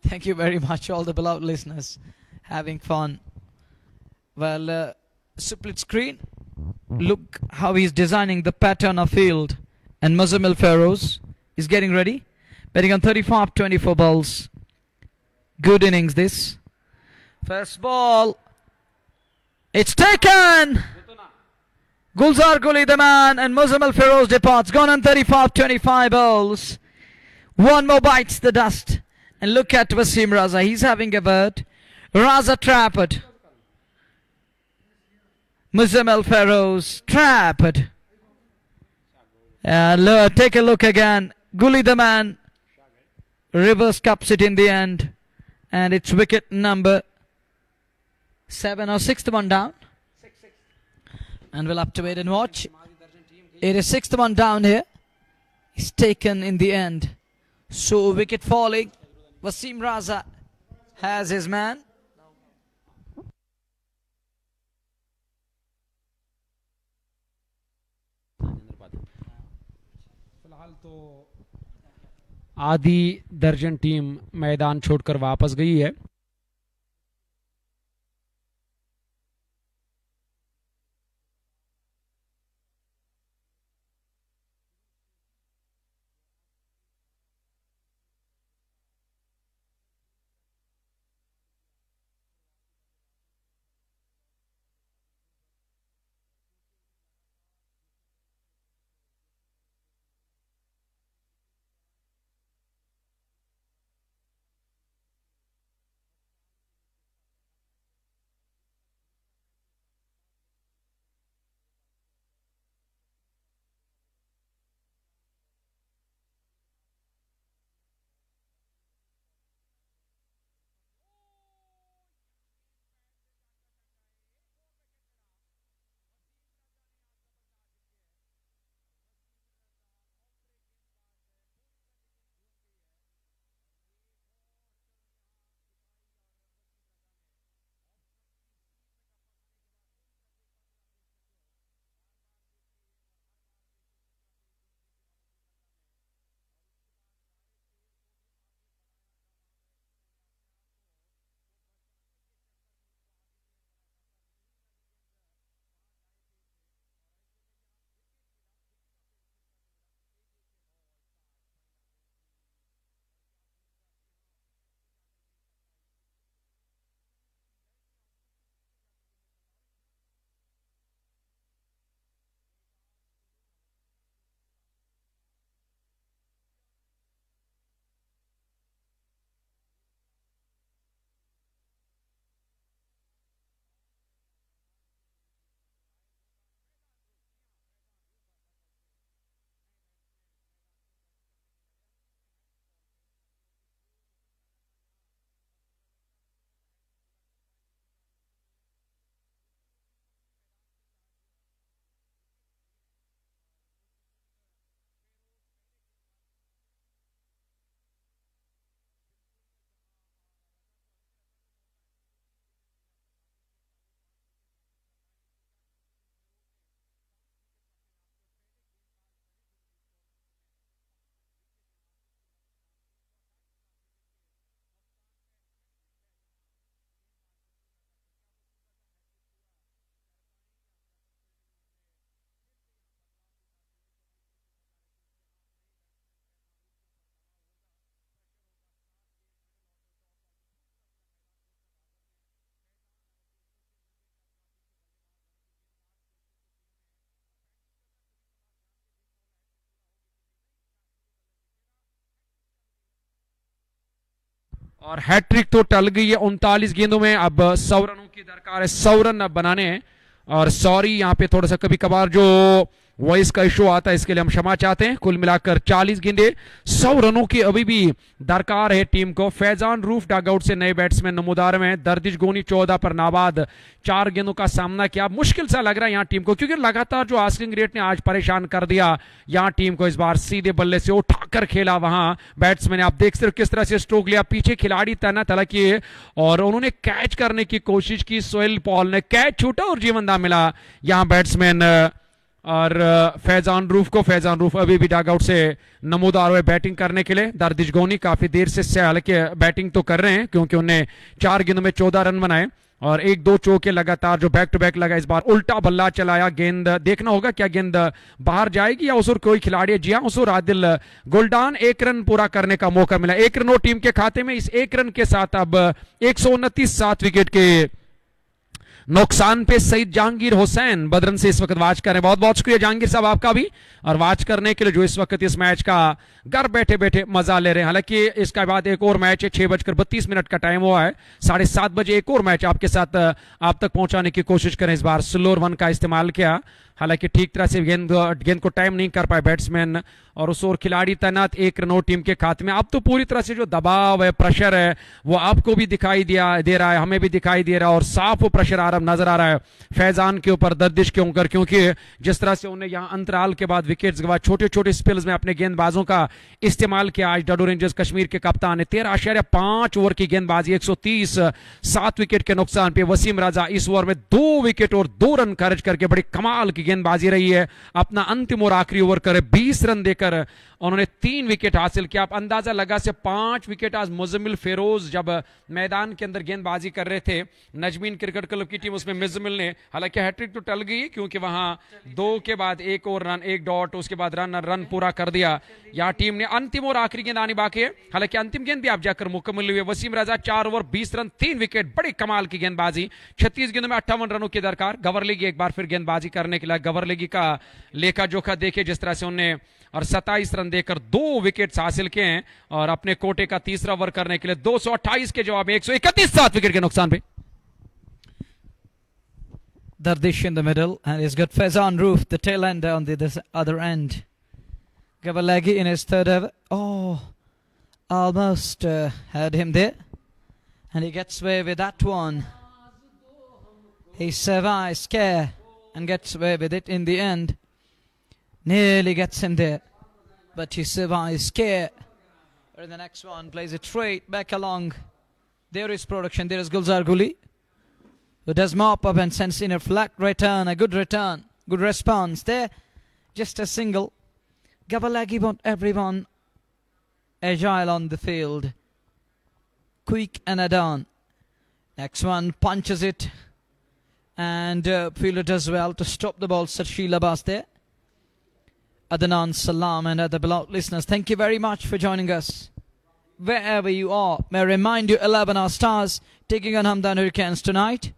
Thank you very much, all the beloved listeners. Having fun. Well, split screen. Look how he's designing the pattern of field. And Muzamil Feroz is getting ready. Betting on 35, 24 balls. Good innings this. First ball. It's taken! Gulzar Guli the man and Muzamil Feroz departs. Gone on 35, 25 balls. One more bites the dust. And look at Wasim Raza. He's having a bird. Raza trapped. Muzamil Feroz trapped. Take a look again. Guli the man. Reverse cups it in the end. And it's wicket number 7 or 6th one down. And we'll have to wait and watch. It is 6th one down here. It's taken in the end. So wicket falling. Wasim Raza has his man. फिलहाल तो आधी दर्जन team मैदान छोड़कर वापस गई है. और हैट्रिक तो टल गई है 39 गेंदों में। अब 100 रनों की दरकार है, 100 रन अब बनाने हैं। और सॉरी, यहाँ पे थोड़ा सा कभी कभार जो वॉइस का इशू आता है, इसके लिए हम क्षमा चाहते हैं। कुल मिलाकर 40 गेंदे, 100 रनों की अभी भी दरकार है टीम को। फैजान रूफ डगआउट से नए बैट्समैन नमूदार में। दर्दिश गोनी 14 पर नाबाद, 4 गेंदों का सामना किया। मुश्किल सा लग रहा है यहाँ टीम को, क्योंकि लगातार जो आस्किंग रेट ने आज परेशान कर दिया यहाँ टीम को। इस बार सीधे बल्ले से उठाकर खेला वहां बैट्समैन। आप देख सकते हो किस तरह से स्ट्रोक लिया, पीछे खिलाड़ी तैनात किए और उन्होंने कैच करने की कोशिश की। सोहेल पॉल ने कैच छूटा और जीवनदान मिला यहाँ बैट्समैन और फैजान रूफ को। फैजान रूफ अभी भी डगआउट से नमूदार हुए बैटिंग करने के लिए। दर्दिश गोनी काफी देर से हालांकि बैटिंग तो कर रहे हैं, क्योंकि उन्हें 4 गेंदों में 14 रन बनाए और 1-2 चौके लगातार जो बैक टू बैक लगा। इस बार उल्टा बल्ला चलाया, गेंद देखना होगा क्या गेंद बाहर जाएगी या उस और कोई खिलाड़ी है। जी हाँ, उस और आदिल गुलडान। 1 रन पूरा करने का मौका मिला, 1 रन टीम के खाते में। इस 1 रन के साथ अब 129 7 विकेट के नुकसान पे सईद जहांगीर हुसैन बदरन से इस वक्त वाच कर रहे हैं। बहुत बहुत शुक्रिया जहांगीर साहब आपका भी, और वाच करने के लिए जो इस वक्त इस मैच का घर बैठे बैठे मजा ले रहे हैं। हालांकि इसके बाद एक और मैच है, 6:32 का टाइम हुआ है। 7:30 बजे एक और मैच आपके साथ आप तक पहुंचाने की कोशिश करें। इस बार स्लोअर 1 का इस्तेमाल किया, हालांकि ठीक तरह से गेंद को टाइम नहीं कर पाए बैट्समैन और उस और खिलाड़ी तैनात। 1 रन टीम के खाते में। अब तो पूरी तरह से जो दबाव है, प्रेशर है, वो आपको भी दिखाई दे रहा है, हमें भी दिखाई दे रहा है और साफ वो प्रेशर नजर आ रहा है फैजान के ऊपर, दर्दिश के ऊपर। क्योंकि जिस तरह से उन्हें यहाँ अंतराल के बाद विकेट्स गवा, छोटे छोटे स्पिल्स में अपने गेंदबाजों का इस्तेमाल किया। आज डडो रेंजर्स कश्मीर के कप्तान ने 13.5 ओवर की गेंदबाजी, 130, 7 विकेट के नुकसान पे। वसीम राजा इस ओवर में 2 विकेट और 2 रन खर्च करके बड़ी कमाल की गेंदबाजी रही है। अपना अंतिम और आखिरी ओवर करे 20 रन देकर उन्होंने 3 विकेट हासिल किया। आप अंदाजा लगा से 5 विकेट आज मुजम्मिल फेरोज जब मैदान के अंदर गेंदबाजी कर रहे थे, नजमीन क्रिकेट क्लब की टीम, उसमें मुजम्मिल ने, हालांकि हैट्रिक तो टल गई क्योंकि वहां 2 के बाद 1 और रन, 1 डॉट, उसके बाद रन पूरा कर दिया। यहां टीम ने अंतिम और आखिरी गेंद आनी बाकी है, हालांकि अंतिम गेंद भी आप जाकर मुकम्मल हुई है। वसीम राजा 4 ओवर 20 रन 3 विकेट, बड़ी कमाल की गेंदबाजी। 36 गेंदों में 58 रनों की दरकार। गवर्लेगी एक बार फिर गेंदबाजी करने के लिए। गवर्लेगी का लेखा जोखा देखे जिस तरह से उन्हें, और 27 रन देकर 2 विकेट हासिल किए हैं और अपने कोटे का तीसरा ओवर करने के लिए 228 के जवाब में 131 7 विकेट के नुकसान पे। Dardish in the middle, and he's got Faizan Roof, the tail ender, on this other end. Gavalagi in his third over. Oh, almost had him there, and he gets away with that one. He survives scare and gets away with it in the end. Nearly gets him there, but he survives scare. And the next one plays it straight back along. There is production. There is Gulzar Guli, who does mop up and sends in a flat return, a good response there. Just a single. Gavalagi want everyone agile on the field, quick and add-on. Next one punches it, and fielder does well to stop the ball. Sarshil Abbas there. Adnan Salam and other beloved listeners, thank you very much for joining us wherever you are. May I remind you, 11 our stars taking on Hamdan Hurricanes tonight.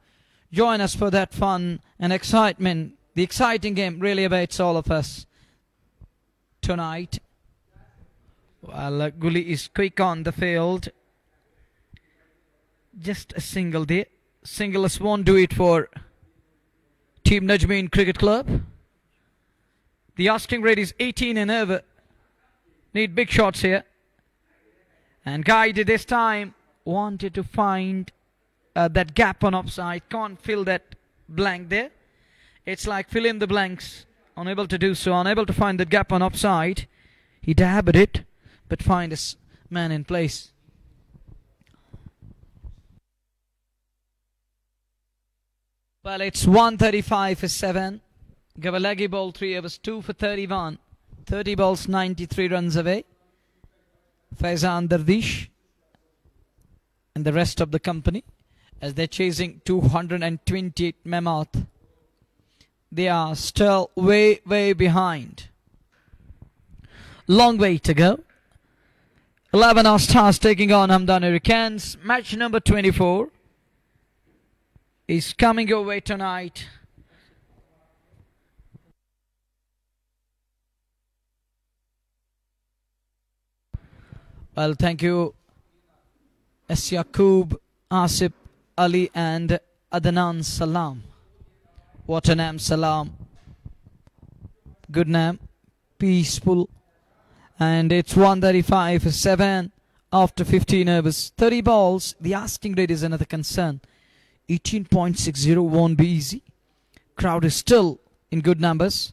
Join us for that fun and excitement. The exciting game really awaits all of us tonight. Well, Guli is quick on the field. Just a single there. Singlers won't do it for Team Najmeen Cricket Club. The asking rate is 18 and over. Need big shots here. And Guide this time wanted to find that gap on offside. Can't fill that blank there. It's like fill in the blanks. Unable to do so. Unable to find that gap on offside. He dabbed it, but find his man in place. Well, it's 135 for 7. Gavalagi bowled 3 overs, 2 for 31. 30 balls, 93 runs away. Faizan Dardish and the rest of the company, as they're chasing 228 Mammoth. They are still way, way behind. Long way to go. 11 our stars taking on Hamdan Hurricanes. Match number 24 is coming your way tonight. Well, thank you S. Yaqub, Asif Ali and Adnan Salam. What a name, Salam. Good name. Peaceful. And it's 135-7 after 15 overs. 30 balls. The asking rate is another concern. 18.60 won't be easy. Crowd is still in good numbers.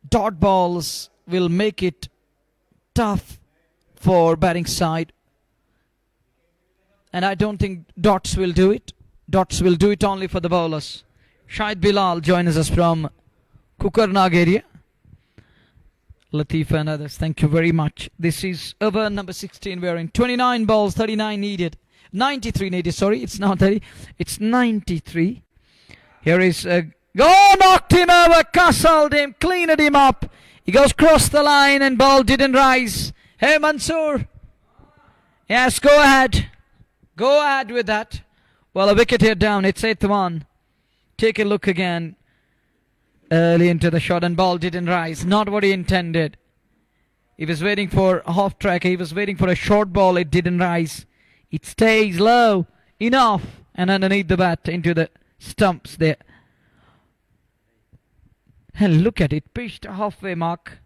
Dot balls will make it tough for batting side. And I don't think dots will do it. Dots will do it only for the bowlers. Shahid Bilal joins us from Kukarnag area. Latif and others, thank you very much. This is over number 16. We are in 29 balls, 39 needed. 93 needed, sorry. It's not 30. It's 93. Here is knocked him over, castled him, cleaned him up. He goes across the line and ball didn't rise. Hey, Mansoor. Yes, go ahead. Go ahead with that. Well, a wicket here down. It's 8th one. Take a look again. Early into the shot and ball didn't rise. Not what he intended. He was waiting for a half track. He was waiting for a short ball. It didn't rise. It stays low enough and underneath the bat into the stumps there. And look at it. Pitched halfway mark.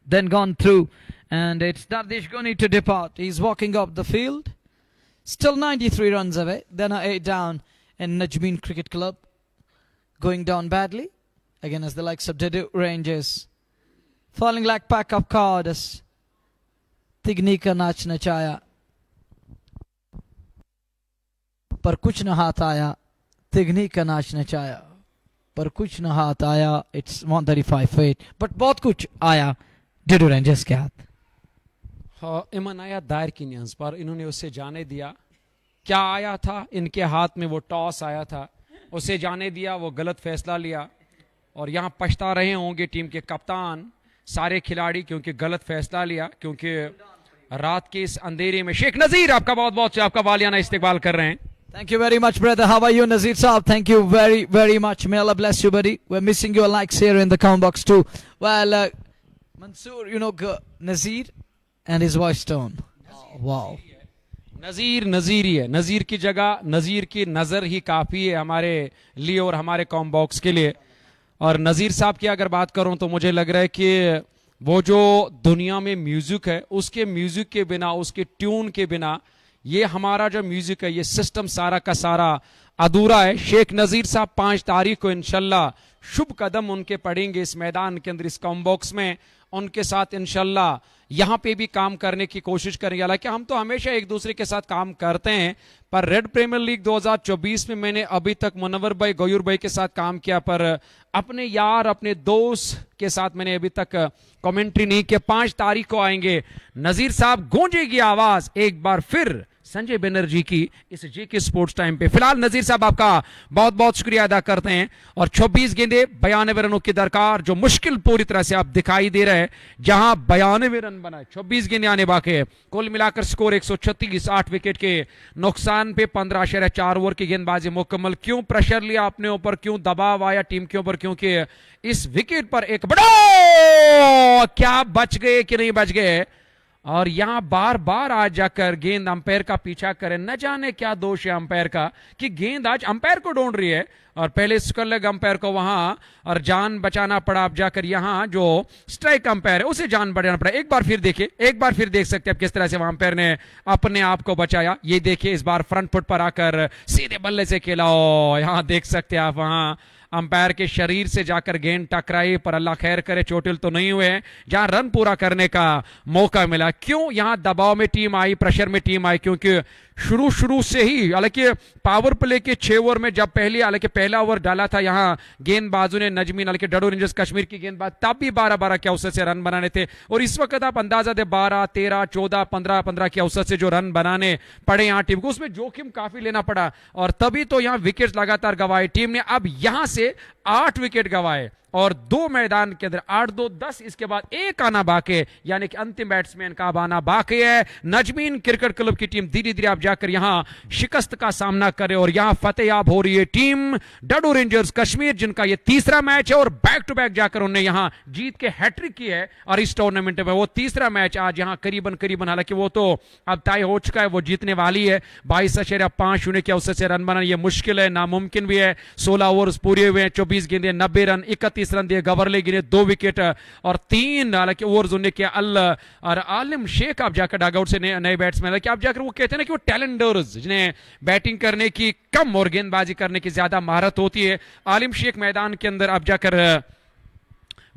Then gone through. And it's Dardish Goni to depart. He's walking up the field. Still 93 runs away. Then a 8 down in Najmeen Cricket Club. Going down badly. Again, as the likes of Dedu Rangers. Falling like pack of cards. Tigni ka naach nachaya. पर कुछ न हाथ आया. तिगनी का नाच नचाया. पर कुछ न हाथ आया. It's 135-8. But बहुत कुछ आया डेडू रेंजर्स के हाथ. हाँ, इमन आया दायर की न्यांस पर इन्होंने उसे जाने दिया. क्या आया था? इनके हाथ में वो टॉस आया था. उसे जाने दिया, वो गलत फैसला लिया. और यहाँ पछता रहे होंगे टीम के कप्तान, सारे खिलाड़ी, क्योंकि गलत फैसला लिया. क्योंकि रात के इस अंधेरे में शेख नजीर आपका बहुत बहुत आपका वालियाना इस्तेकबाल कर रहे हैं. Thank you very much, brother. How are you, Nazir Saab? Thank you very, very much. May Allah bless you, buddy. We're missing your likes here in the comment box too. Well, Mansoor, you know, Nazir and his voice tone. Oh, wow. नज़ीर नज़ीर ही है. नज़ीर की जगह नज़ीर की नज़र ही काफ़ी है हमारे लिए और हमारे कॉम बॉक्स के लिए. और नज़ीर साहब की अगर बात करूं तो मुझे लग रहा है कि वो जो दुनिया में म्यूज़िक है, उसके म्यूज़िक के बिना, उसके ट्यून के बिना ये हमारा जो म्यूज़िक है, ये सिस्टम सारा का सारा अधूरा है. शेख नज़ीर साहब 5 तारीख को इंशाल्लाह शुभ कदम उनके पड़ेंगे इस मैदान के अंदर, इस कॉम बॉक्स में. उनके साथ इंशाल्लाह यहाँ पे भी काम करने की कोशिश करेंगे. हालांकि हम तो हमेशा एक दूसरे के साथ काम करते हैं, पर रेड प्रीमियर लीग 2024 में मैंने अभी तक मुनव्वर भाई, गयूर भाई के साथ काम किया, पर अपने यार, अपने दोस्त के साथ मैंने अभी तक कमेंट्री नहीं किया. 5 तारीख को आएंगे नज़ीर साहब, गूंजेगी आवाज एक बार फिर संजय बनर्जी की इस जेके स्पोर्ट्स टाइम पे. फिलहाल नज़ीर साहब आपका बहुत बहुत शुक्रिया अदा करते हैं. और 26 गेंदे 92 रनों की दरकार, जो मुश्किल पूरी तरह से आप दिखाई दे रहे हैं. जहां 92 रन बना, 26 गेंदे आने बाकी है. कुल मिलाकर स्कोर 136, 8 विकेट के नुकसान पे 15.4 ओवर की गेंदबाजी मुकम्मल. क्यों प्रेशर लिया अपने ऊपर, क्यों दबाव आया टीम के ऊपर? क्योंकि इस विकेट पर एक बड़ा, क्या बच गए कि नहीं बच गए. और यहां बार बार आज जाकर गेंद अंपायर का पीछा करे. न जाने क्या दोष है अंपायर का कि गेंद आज अंपायर को ढूंढ रही है. और पहले स्क्वायर लेग अंपायर को वहां और जान बचाना पड़ा. अब जाकर यहां जो स्ट्राइक अंपायर है उसे जान बचाना पड़ा. एक बार फिर देखिए, एक बार फिर देख सकते हैं किस तरह से वहां अंपायर ने अपने आप को बचाया. ये देखिए, इस बार फ्रंट फुट पर आकर सीधे बल्ले से खेला. यहां देख सकते हैं आप, वहां अंपायर के शरीर से जाकर गेंद टकराई, पर अल्लाह खैर करे चोटिल तो नहीं हुए. जहां रन पूरा करने का मौका मिला. क्यों यहां दबाव में टीम आई, प्रेशर में टीम आई? क्योंकि शुरू से ही, हालांकि पावर प्ले के 6 ओवर में जब पहला ओवर डाला था यहां गेंदबाजों ने, नजमीन, हालांकि डडू रेंजर्स कश्मीर की गेंदबाज, तब भी 12-12 के औसत से रन बनाने थे. और इस वक्त आप अंदाजा दे 12, 13, 14, 15 के औसत से जो रन बनाने पड़े यहां टीम को, उसमें जोखिम काफी लेना पड़ा. और तभी तो यहां विकेट लगातार गंवाई टीम ने. अब यहां से 8 विकेट गंवाए और 2 मैदान के अंदर 8-2-10, इसके बाद एक आना बाकी है, यानी कि अंतिम बैट्समैन का अब आना बाकी है। नजमीन क्रिकेट क्लब की टीम धीरे धीरे अब जाकर यहां शिकस्त का सामना करे और यहां फतेहयाब हो रही है टीम डडू रेंजर्स कश्मीर, जिनका यह तीसरा मैच है और बैक टू बैक जाकर उन्होंने यहां जीत के हैट्रिक की है और इस टूर्नामेंट में वो तीसरा मैच आज यहां करीबन करीबन, हालांकि वो तो अब तय हो चुका है, वो जीतने वाली है। 22.5 के औसत से रन बनाना यह मुश्किल है, नामुमकिन भी है। 16 ओवर पूरे हुए हैं, 24 गेंदें, 90 रन, 31 रन दिए, गवर्ले गिरे 2 विकेट और 3 हालांकि ओवर्स उन्होंने किया। और आलिम शेख आप जाकर डगआउट से नए बैट्समैन, हालांकि आप जाकर वो कहते हैं ना कि वो टैलेंटर्स जिन्हें बैटिंग करने की कम और गेंदबाजी करने की ज्यादा महारत होती है। आलिम शेख मैदान के अंदर अब जाकर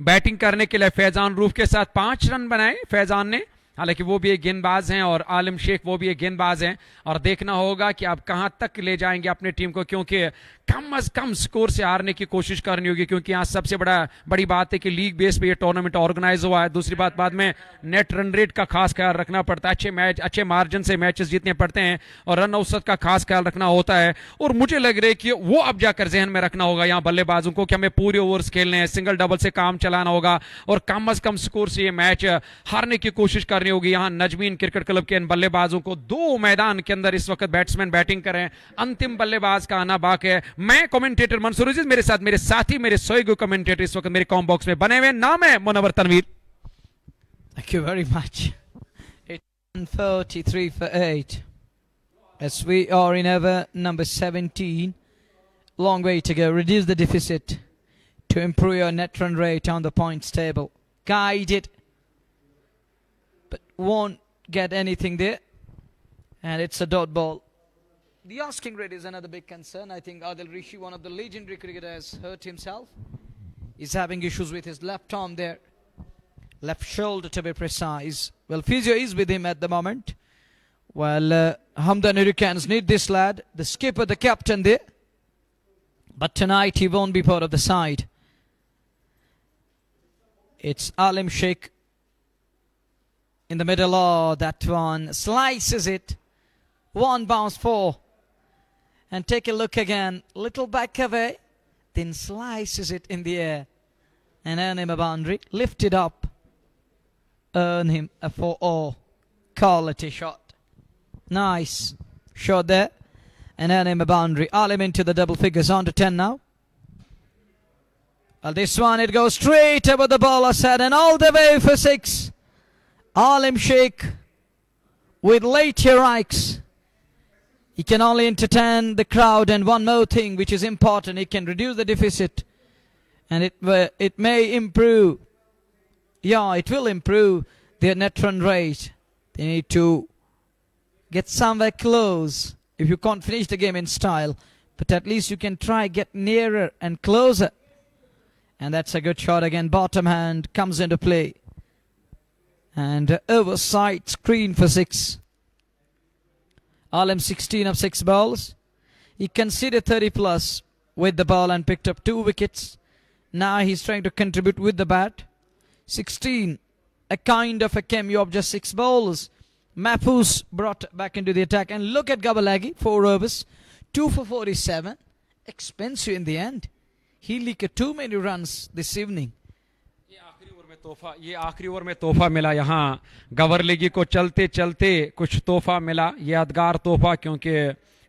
बैटिंग करने के लिए फैजान रूफ के साथ 5 रन बनाए फैजान ने, हालांकि वो भी एक गेंदबाज हैं और आलिम शेख वो भी एक गेंदबाज हैं और देखना होगा कि आप कहां तक ले जाएंगे अपने टीम को, क्योंकि कम अज कम स्कोर से हारने की कोशिश करनी होगी, क्योंकि यहां सबसे बड़ी बात है कि लीग बेस पे ये टूर्नामेंट ऑर्गेनाइज हुआ है। दूसरी बात, बाद में नेट रन रेट का खास ख्याल रखना पड़ता है, अच्छे मार्जिन से मैचेस जीतने पड़ते हैं और रन औसत का खास ख्याल रखना होता है। और मुझे लग रहा है कि वो अब जाकर जहन में रखना होगा यहाँ बल्लेबाजों को कि हमें पूरे ओवर्स खेलने हैं, सिंगल डबल से काम चलाना होगा और कम अज कम स्कोर से ये मैच हारने की कोशिश करनी होगी। यहां नजमीन क्रिकेट क्लब के इन बल्लेबाजों को 2 मैदान के अंदर इस वक्त बैट्समैन बैटिंग करें, अंतिम बल्लेबाज का आना बाकी है। मैं कमेंटेटर मंसूर अजीज, मेरे साथ मेरे साथी मेरे सोएगो कमेंटेटर इस वक्त मेरे कॉम बॉक्स में बने हुए, नाम है Munawwar Tanveer. Thank you very much. It's 1:43 for 8. As we are in over number 17, long way to go. Reduce the deficit to improve your net run rate on the points table. Guide it, but won't get anything there. And it's a dot ball. The asking rate is another big concern. I think Adil Rishi, one of the legendary cricketers, hurt himself. He's having issues with his left arm there. Left shoulder to be precise. Well, physio is with him at the moment. Well, Hamdan Hurricanes need this lad, the skipper, the captain there. But tonight he won't be part of the side. It's Alim Sheikh in the middle. Oh, that one slices it. One bounce 4. And take a look again. Little back away. Then slices it in the air. And earn him a boundary. Lift it up. Earn him a 4-0. Quality shot. Nice shot there. And earn him a boundary. Alim into the double figures. On to 10 now. Well, this one, it goes straight over the bowler's head and all the way for 6. Alim Sheikh with late heroics. He can only entertain the crowd, and one more thing which is important, he can reduce the deficit, and it may improve. Yeah, it will improve their net run rate. They need to get somewhere close. If you can't finish the game in style, but at least you can try get nearer and closer. And that's a good shot again. Bottom hand comes into play. And oversight screen for 6. Alim 16 of 6 balls. He conceded 30 plus with the ball and picked up 2 wickets. Now he's trying to contribute with the bat. 16, a kind of a cameo of just 6 balls. Mahfouz brought back into the attack. And look at Gabalagi, 4 overs, 2 for 47. Expensive in the end. He leaked too many runs this evening. ये आखिरी over में तोहफा मिला यहाँ गवर्लेगी को, चलते चलते कुछ तोहफा मिला, ये यादगार तोहफा, क्योंकि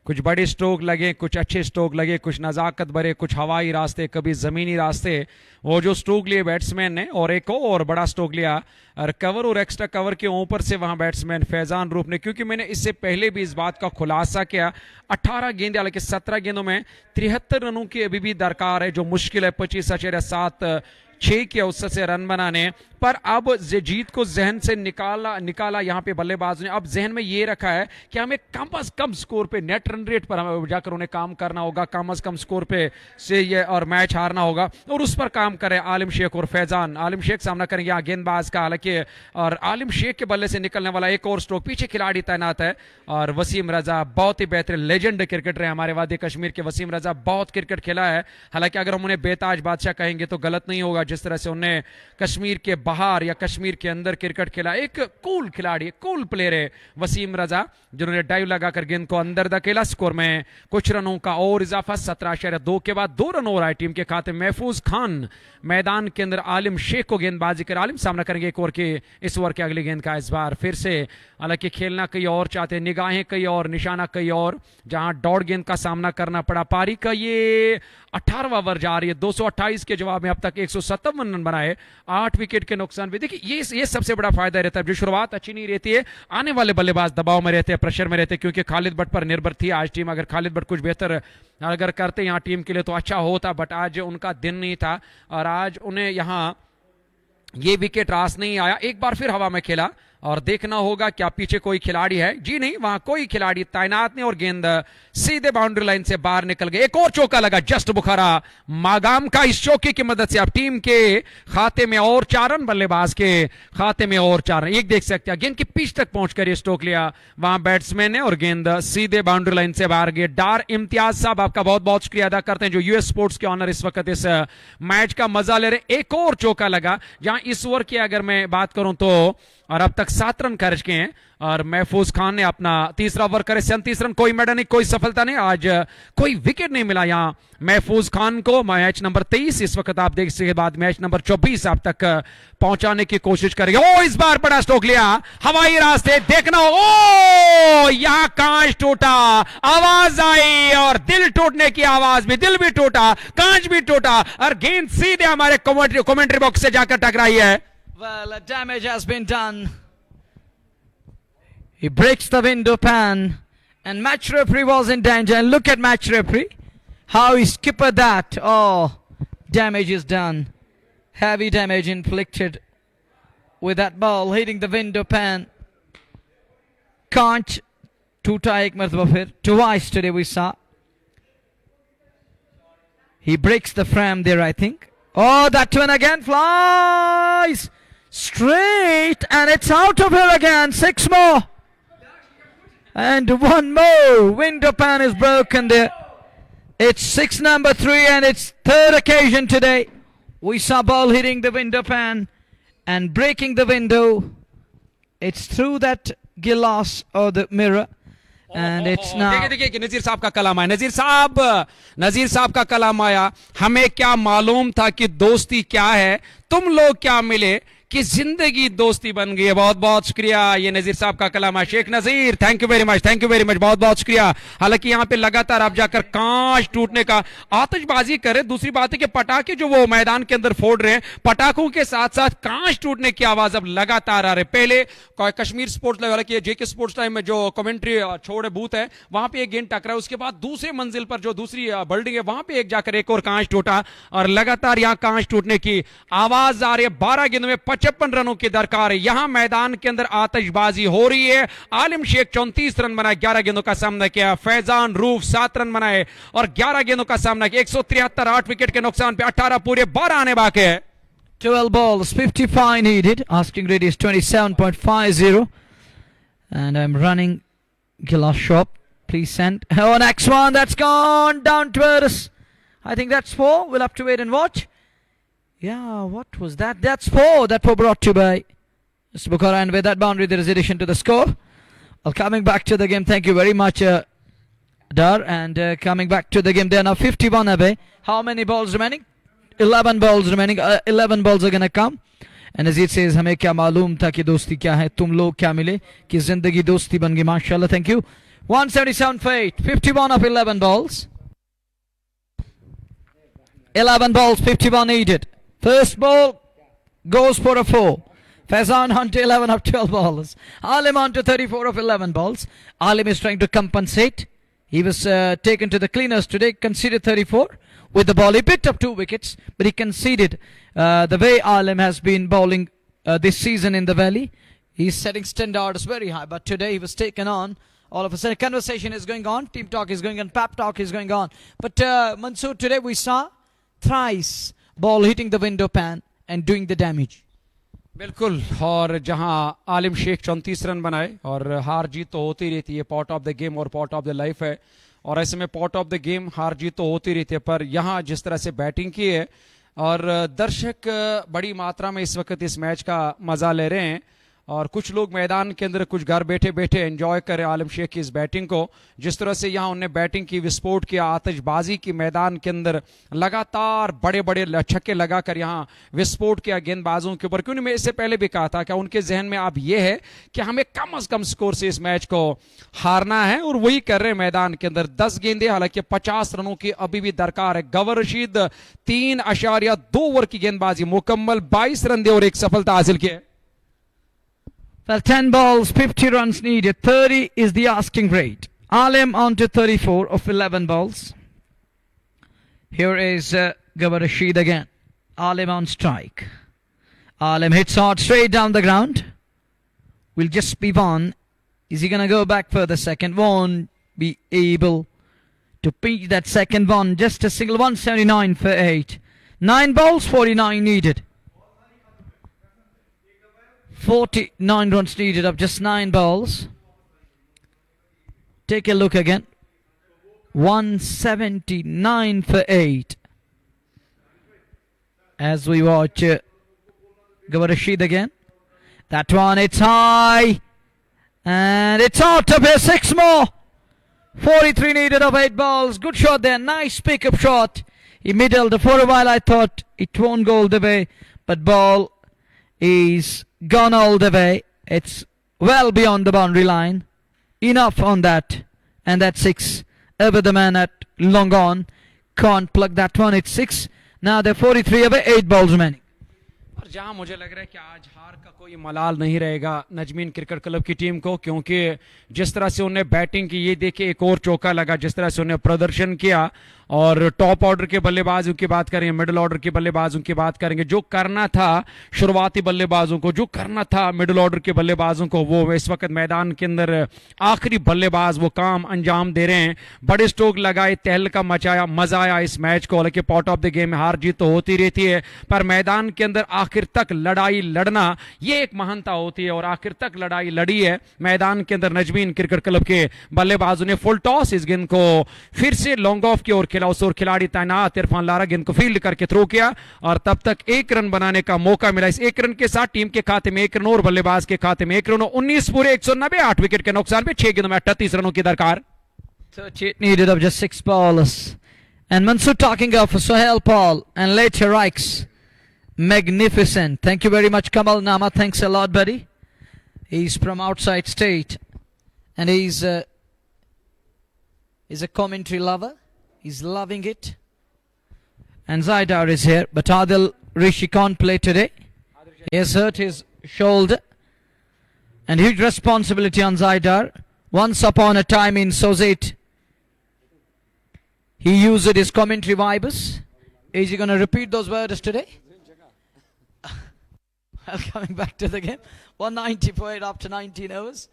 कुछ बड़े स्ट्रोक लगे, कुछ अच्छे स्ट्रोक लगे, कुछ नज़ाकत भरे, कुछ हवाई रास्ते, कभी ज़मीनी रास्ते। वो जो स्ट्रोक लिए बैट्समैन ने, और एक और बड़ा स्ट्रोक लिया और कवर और एक्स्ट्रा कवर के ऊपर से वहाँ बैट्समैन फैजान रूफ ने, क्योंकि मैंने इससे पहले भी इस बात का खुलासा किया, 18 गेंदे, हालांकि 17 गेंदों में 73 रनों की अभी भी दरकार है, जो मुश्किल है 25.76 के औसत से रन बनाने। पर अब जीत को जहन से निकाला यहाँ पे बल्लेबाज ने। अब जहन में ये रखा है कि हमें कम अज कम स्कोर पे, नेट रन रेट पर हमें जाकर उन्हें काम करना होगा, कम अज कम स्कोर पे से ये और मैच हारना होगा, और उस पर काम करें आलिम शेख और फैजान। आलिम शेख सामना करेंगे यहाँ गेंदबाज का, हालांकि और आलिम शेख के बल्ले से निकलने वाला एक और स्ट्रोक, पीछे खिलाड़ी तैनात है और वसीम रजा बहुत ही बेहतरीन लेजेंड क्रिकेटर है हमारे वादी कश्मीर के। वसीम रजा बहुत क्रिकेट खेला है, हालांकि अगर हम उन्हें बेताज बादशाह कहेंगे तो गलत नहीं होगा, जिस तरह से उन्हें कश्मीर के बाहर या कश्मीर के अंदर क्रिकेट खेला। एक कूल खिलाड़ी, कूल प्लेयर है वसीम रजा, जिन्होंने डाइव लगाकर गेंद को अंदर धकेला। स्कोर में कुछ रनों का और इजाफा, 17.2 के बाद 2 रन और आए टीम के खाते। महफूज खान मैदान के अंदर आलिम शेख को गेंदबाजी कर आलिम सामना करेंगे एक ओवर के, इस ओवर के अगली गेंद का। इस बार फिर से हालांकि खेलना कहीं और चाहते, निगाहें कहीं और, निशाना कहीं और, जहां डॉट गेंद का सामना करना पड़ा। पारी का ये 18वां ओवर जा रही है। 228 के जवाब में अब तक 157 रन बनाए, 8 विकेट के नुकसान भी। देखिए ये सबसे बड़ा फायदा रहता है, जो शुरुआत अच्छी नहीं रहती है, आने वाले बल्लेबाज दबाव में रहते हैं, प्रेशर में रहते हैं, क्योंकि खालिद भट्ट पर निर्भर थी आज टीम। अगर खालिद भट्ट कुछ बेहतर अगर करते यहाँ टीम के लिए तो अच्छा होता, बट आज उनका दिन नहीं था और आज उन्हें यहाँ ये विकेट रास नहीं आया। एक बार फिर हवा में खेला और देखना होगा क्या पीछे कोई खिलाड़ी है। जी नहीं, वहां कोई खिलाड़ी तैनात नहीं और गेंद सीधे बाउंड्री लाइन से बाहर निकल गई। एक और चौका लगा जस्ट बुखारा मागाम का। इस चौके की मदद से अब टीम के खाते में और 4 रन, बल्लेबाज के खाते में और 4 रन। एक देख सकते हैं गेंद की पिच तक पहुंचकर ये स्ट्रोक लिया वहां बैट्समैन ने और गेंद सीधे बाउंड्री लाइन से बाहर गई। डार इम्तियाज साहब आपका बहुत बहुत शुक्रिया अदा करते हैं, जो यूएस स्पोर्ट्स के ऑनर इस वक्त इस मैच का मजा ले रहे। एक और चौका लगा, जहां इस ओवर की अगर मैं बात करूं तो और अब तक 7 रन खर्च किए हैं और महफूज खान ने अपना तीसरा ओवर करे 37 रन। कोई मेडल नहीं, कोई सफलता नहीं, आज कोई विकेट नहीं मिला यहां महफूज खान को। मैच नंबर 23 इस वक्त आप देख इसके बाद मैच नंबर 24 आप तक पहुंचाने की कोशिश करेंगे। ओ इस बार बड़ा स्ट्रोक लिया हवाई रास्ते, देखना। ओ यहां कांच टूटा, आवाज आई और दिल टूटने की आवाज भी, दिल भी टूटा, कांच भी टूटा और गेंद सीधे हमारे कमेंट्री बॉक्स से जाकर टकराई है। Well, damage has been done. He breaks the window pan and match referee was in danger. And look at match referee, how he skippered that. Oh, damage is done. Heavy damage inflicted with that ball hitting the window pan. Can't toota ek martaba phir. Twice today we saw. He breaks the frame there, I think. Oh, that one again flies straight and it's out of here again. 6 more and 1 more. Window pan is broken there. It's 6 number 3 and it's 3rd occasion today we saw ball hitting the window pan and breaking the window. It's through that glass or the mirror and it's now. देखिए नजीर साहब का कलाम आया, नजीर साहब का कलाम आया। हमें क्या मालूम था कि दोस्ती क्या है, तुम लोग क्या मिले कि जिंदगी दोस्ती बन गई है। बहुत बहुत शुक्रिया, ये नजीर साहब का कलाम है। Sheikh Nazir thank you very much, thank you very much, बहुत बहुत शुक्रिया। हालांकि यहाँ पे लगातार आप जाकर कांच टूटने का आतिशबाजी करे। दूसरी बात है कि पटाखे जो वो मैदान के अंदर फोड़ रहे हैं, पटाखों के साथ साथ कांच टूटने की आवाज अब लगातार आ रही। पहले कश्मीर स्पोर्ट्स लाइव, हालांकि जेके स्पोर्ट्स टाइम में जो कमेंट्री छोड़े बूथ है वहां पे एक गेंद टकरा, उसके बाद दूसरे मंजिल पर जो दूसरी बिल्डिंग है वहां पे एक जाकर एक और कांच टूटा और लगातार यहाँ कांच टूटने की आवाज आ रही है। 12 गेंदों में 55 रनों की दरकार है। यहां मैदान के अंदर आतिशबाजी हो रही है। आलिम शेख 34 रन बनाए, 11 गेंदों का सामना किया। फैजान रूफ 7 रन बनाए और 11 गेंदों का सामना किया। 173, 8 विकेट के नुकसान पे 18 पूरे, 12 आने बाकी है। 12 balls, 55 needed. Asking rate is 27.50. And I'm running Gilas shop. Please send. Oh, next one. That's gone down towards. I think that's 4. We'll have to wait and watch. Yeah, what was that? That's 4. That 4 brought to you by Mr. Bukhara. And with that boundary, there is addition to the score. Well, coming back to the game. Thank you very much, Dar. And coming back to the game. They are now 51 away. How many balls remaining? 11 balls remaining. 11 balls are going to come. And as it says, हमें क्या मालूम था कि दोस्ती क्या है, तुम लोग क्या मिले कि जिंदगी दोस्ती बन गई। माशाल्लाह, thank you. 177 for 8. 51 of 11 balls. 11 balls, 51 needed. First ball goes for a 4. Faizan on to 11 of 12 balls. Alim on to 34 of 11 balls. Alim is trying to compensate. He was taken to the cleaners today, conceded 34 with the ball. He picked up 2 wickets, but he conceded. The way Alim has been bowling this season in the Valley, he's setting standards very high. But today he was taken on. All of a sudden, conversation is going on. Team talk is going on. Pep talk is going on. But Mansoor, today we saw thrice ball hitting the window pan and doing the damage. बिल्कुल, और जहां आलिम Sheikh 34 run बनाए और हार जीत तो होती रहती है, पार्ट ऑफ द गेम और पार्ट ऑफ द लाइफ है। और ऐसे में पार्ट ऑफ द गेम हार जीत तो होती रहती है, पर यहां जिस तरह से बैटिंग की है और दर्शक बड़ी मात्रा में इस वक्त इस मैच का मजा ले रहे हैं और कुछ लोग मैदान के अंदर कुछ घर बैठे बैठे एंजॉय करें आलम शेख की इस बैटिंग को। जिस तरह से यहाँ उन्होंने बैटिंग की, विस्फोट किया, आतिशबाजी की मैदान के अंदर, लगातार बड़े बड़े छक्के लगाकर यहाँ विस्फोट किया गेंदबाजों के ऊपर। क्योंकि मैं इससे पहले भी कहा था कि उनके जहन में अब यह है कि हमें कम से कम स्कोर से इस मैच को हारना है और वही कर रहे हैं मैदान के अंदर। 10 गेंदें, हालांकि 50 रनों की अभी भी दरकार है। गवर रशीद 3.2 ओवर की गेंदबाजी मुकम्मल, 22 रन दे और एक सफलता हासिल की है। Well, 10 balls, 50 runs needed. 30 is the asking rate. Alim on to 34 of 11 balls. Here is Gawar Rashid again. Alim on strike. Alim hits hard straight down the ground. Will just be one. Is he going to go back for the second? Won't be able to pinch that second one. Just a single, 179 for 8. 9 balls, 49 needed. 49 runs needed of just 9 balls. Take a look again. 179 for 8. As we watch Gawar Rashid again. That one, it's high. And it's out of here. 6 more. 43 needed of 8 balls. Good shot there. Nice pick-up shot. He middled. For a while I thought it won't go all the way. But ball is gone all the way. It's well beyond the boundary line. Enough on that. And that's 6. Over the man at long on. Can't plug that one. It's 6. Now they're 43 away. 8 balls remaining. और जहां मुझे लग रहा है कि आज हार का कोई मलाल नहीं रहेगा नजमीन क्रिकेट क्लब की टीम को, क्योंकि जिस तरह से उन्हें बैटिंग की, ये देखिए एक और चौका लगा, जिस तरह से उन्हें प्रदर्शन किया। और टॉप ऑर्डर के बल्लेबाजों की बात करेंगे, मिडिल ऑर्डर के बल्लेबाजों की बात करेंगे, जो करना था शुरुआती बल्लेबाजों को, जो करना था मिडिल ऑर्डर के बल्लेबाजों को, वो इस वक्त मैदान के अंदर आखिरी बल्लेबाज वो काम अंजाम दे रहे हैं। बड़े स्ट्रोक लगाए, तहलका मचाया, मजा आया इस मैच को। हालांकि पॉट ऑफ द गेम में हार जीत तो होती रहती है, पर मैदान के अंदर आखिर तक लड़ाई लड़ना ये एक महानता होती है। और आखिर तक लड़ाई लड़ी है मैदान के अंदर नजमीन क्रिकेट क्लब के बल्लेबाजों ने। फुल टॉस इस गेंद को फिर से लॉन्ग ऑफ की ओर खेला, उस ओर खिलाड़ी तैनात इरफान लारा गेंद को फील्ड करके थ्रो किया और तब तक 1 रन बनाने का मौका मिला। इस 1 रन के साथ टीम के खाते में 1 रन और बल्लेबाज के खाते में 1 रन। 19 पूरे 190, 8 विकेट के नुकसान पे 6 गेंदों में 38 रनों की दरकार। 38 needed of just 6 balls. And Mansoor talking of Sohail Paul and later Rikes. Magnificent. Thank you very much, Kamal Nama. Thanks a lot, buddy. He's from outside state. And he's a commentary lover. He's loving it. And Zaidar is here. But Adil Rishi can't play today. He has hurt his shoulder. And huge responsibility on Zaidar. Once upon a time in Sozet, he used his commentary vibes. Is he going to repeat those words today? Well, coming back to the game. 190 for 8 after 19 overs.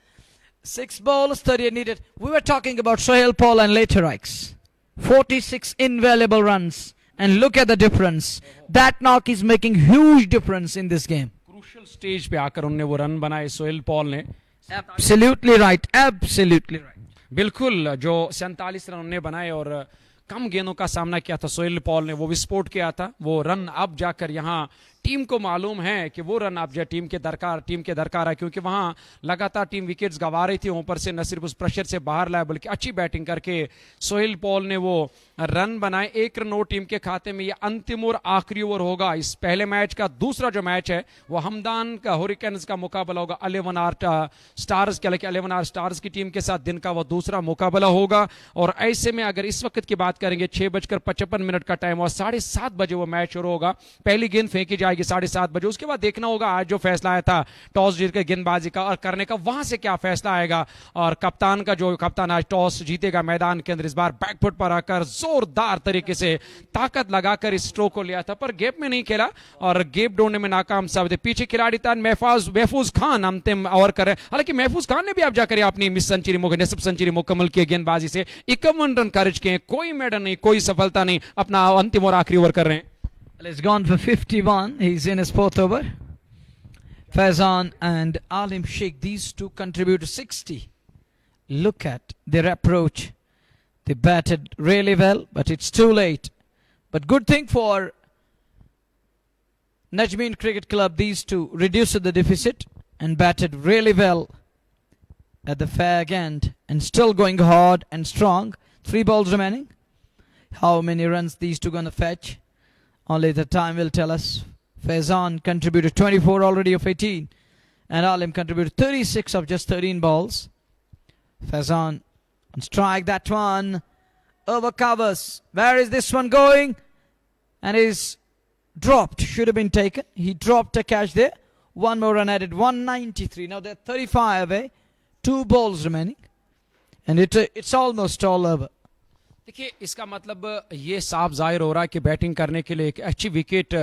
6 balls, 38 needed. We were talking about Sohail Paul and later Rikes. 46 invaluable runs. And look at the difference. That knock is making huge difference in this game. Crucial stage पे आकर उन्होंने वो run बनाए Sohail Paul ने। Absolutely right. Absolutely right. बिल्कुल, जो 47 run उन्होंने बनाए और कम गेंदों का सामना किया था सोहेल पॉल ने, वो विस्फोट किया था। वो रन अब जाकर यहाँ टीम को मालूम है कि वो रन अब जो टीम के दरकार है, क्योंकि वहां लगातार टीम विकेट्स गंवा रही थी। ऊपर से न सिर्फ उस प्रेशर से बाहर लाया बल्कि अच्छी बैटिंग करके सोहेल पॉल ने वो रन बनाए। 1 रन और टीम के खाते में। ये अंतिम और आखिरी ओवर होगा इस पहले मैच का। दूसरा जो मैच है वो हमदान का हुरिकेन्स का मुकाबला होगा 11 स्टार्स के, 11 स्टार्स की टीम के साथ दिन का वो दूसरा मुकाबला होगा। और ऐसे में अगर इस वक्त की बात करेंगे 6:55 का टाइम और 7:30 बजे वो मैच शुरू होगा। पहली गेंद फेंकी जाएगी 7:30 बजे। उसके बाद देखना होगा आज जो फैसला आया था टॉस जीत के गेंदबाजी का और करने का, वहां से क्या फैसला आएगा। और कप्तान आज टॉस जीतेगा मैदान के अंदर। इस बार बैकफुट पर आकर जोरदार तरीके से ताकत लगाकर इस स्ट्रोक को लिया था, पर गेप में नहीं खेला और गेप ढूंढने में नाकाम साबित है। पीछे खिलाड़ी था महफूज खान अंतिम ओवर कर रहे। हालांकि महफूज खान ने भी अब जाकर अपनी निसफ सेंचुरी मुकम्मल की गेंदबाजी से 51 रन खर्च किए। कोई मेडल नहीं, कोई सफलता नहीं, अपना अंतिम और आखिरी ओवर कर रहे हैं। Well, he's gone for 51. He's in his 4th over. Faizan and Alim Sheikh, these two contribute 60. Look at their approach. They batted really well, but it's too late. But good thing for Najmeen Cricket Club, these two reduced the deficit and batted really well at the fag end and still going hard and strong. 3 balls remaining. How many runs these two gonna fetch? Only the time will tell us. Faizan contributed 24 already of 18 and Alim contributed 36 of just 13 balls. Faizan on strike, that one over covers. Where is this one going? And is dropped. Should have been taken. He dropped a catch there. One more run added. 193. Now they're 35 away. 2 balls remaining. And it's almost all over. देखिए इसका मतलब ये साफ जाहिर हो रहा है कि बैटिंग करने के लिए एक अच्छी विकेट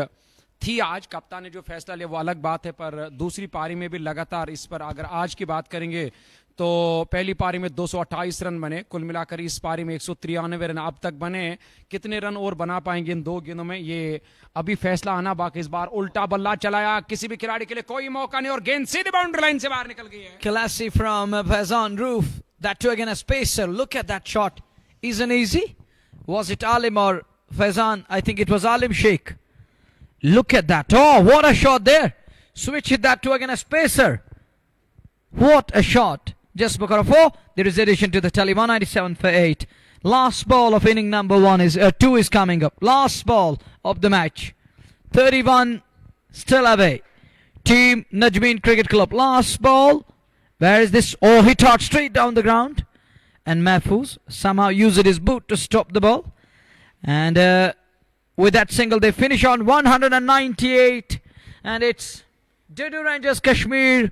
थी आज। कप्तान ने जो फैसला लिया वो अलग बात है, पर दूसरी पारी में भी लगातार इस पर अगर आज की बात करेंगे तो पहली पारी में 228 रन बने, कुल मिलाकर इस पारी में 193 रन अब तक बने। कितने रन और बना पाएंगे इन 2 गेंदों में ये अभी फैसला आना बाकी। इस बार उल्टा बल्ला चलाया, किसी भी खिलाड़ी के लिए कोई मौका नहीं और गेंद सीधे बाउंड्री लाइन से बाहर निकल गई है। Classy from Faizan Roof. That too again a spacer. Look at that shot. Isn't easy? Was it Alim or Faizan? I think it was Alim Sheikh. Look at that. Oh, what a shot there. Switch hit that to again a spacer. What a shot. Just Bukara 4. There is addition to the tally. 197 for 8. Last ball of inning number 2 is coming up. Last ball of the match. 31 still away. Team Najmeen Cricket Club. Last ball. Where is this? Oh, he thought straight down the ground. And Mahfouz somehow used his boot to stop the ball. And with that single, they finish on 198. And it's Dedu Rangers Kashmir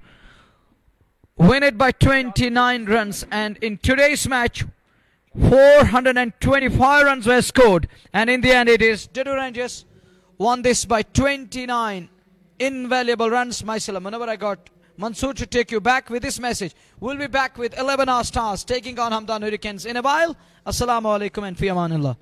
win it by 29 runs. And in today's match, 425 runs were scored. And in the end, it is Dedu Rangers won this by 29 invaluable runs. Myself, whenever I got Mansoor to take you back with this message. We'll be back with 11 hour stars taking on Hamdan Hurricanes in a while. Assalamu alaikum and fi amanillah.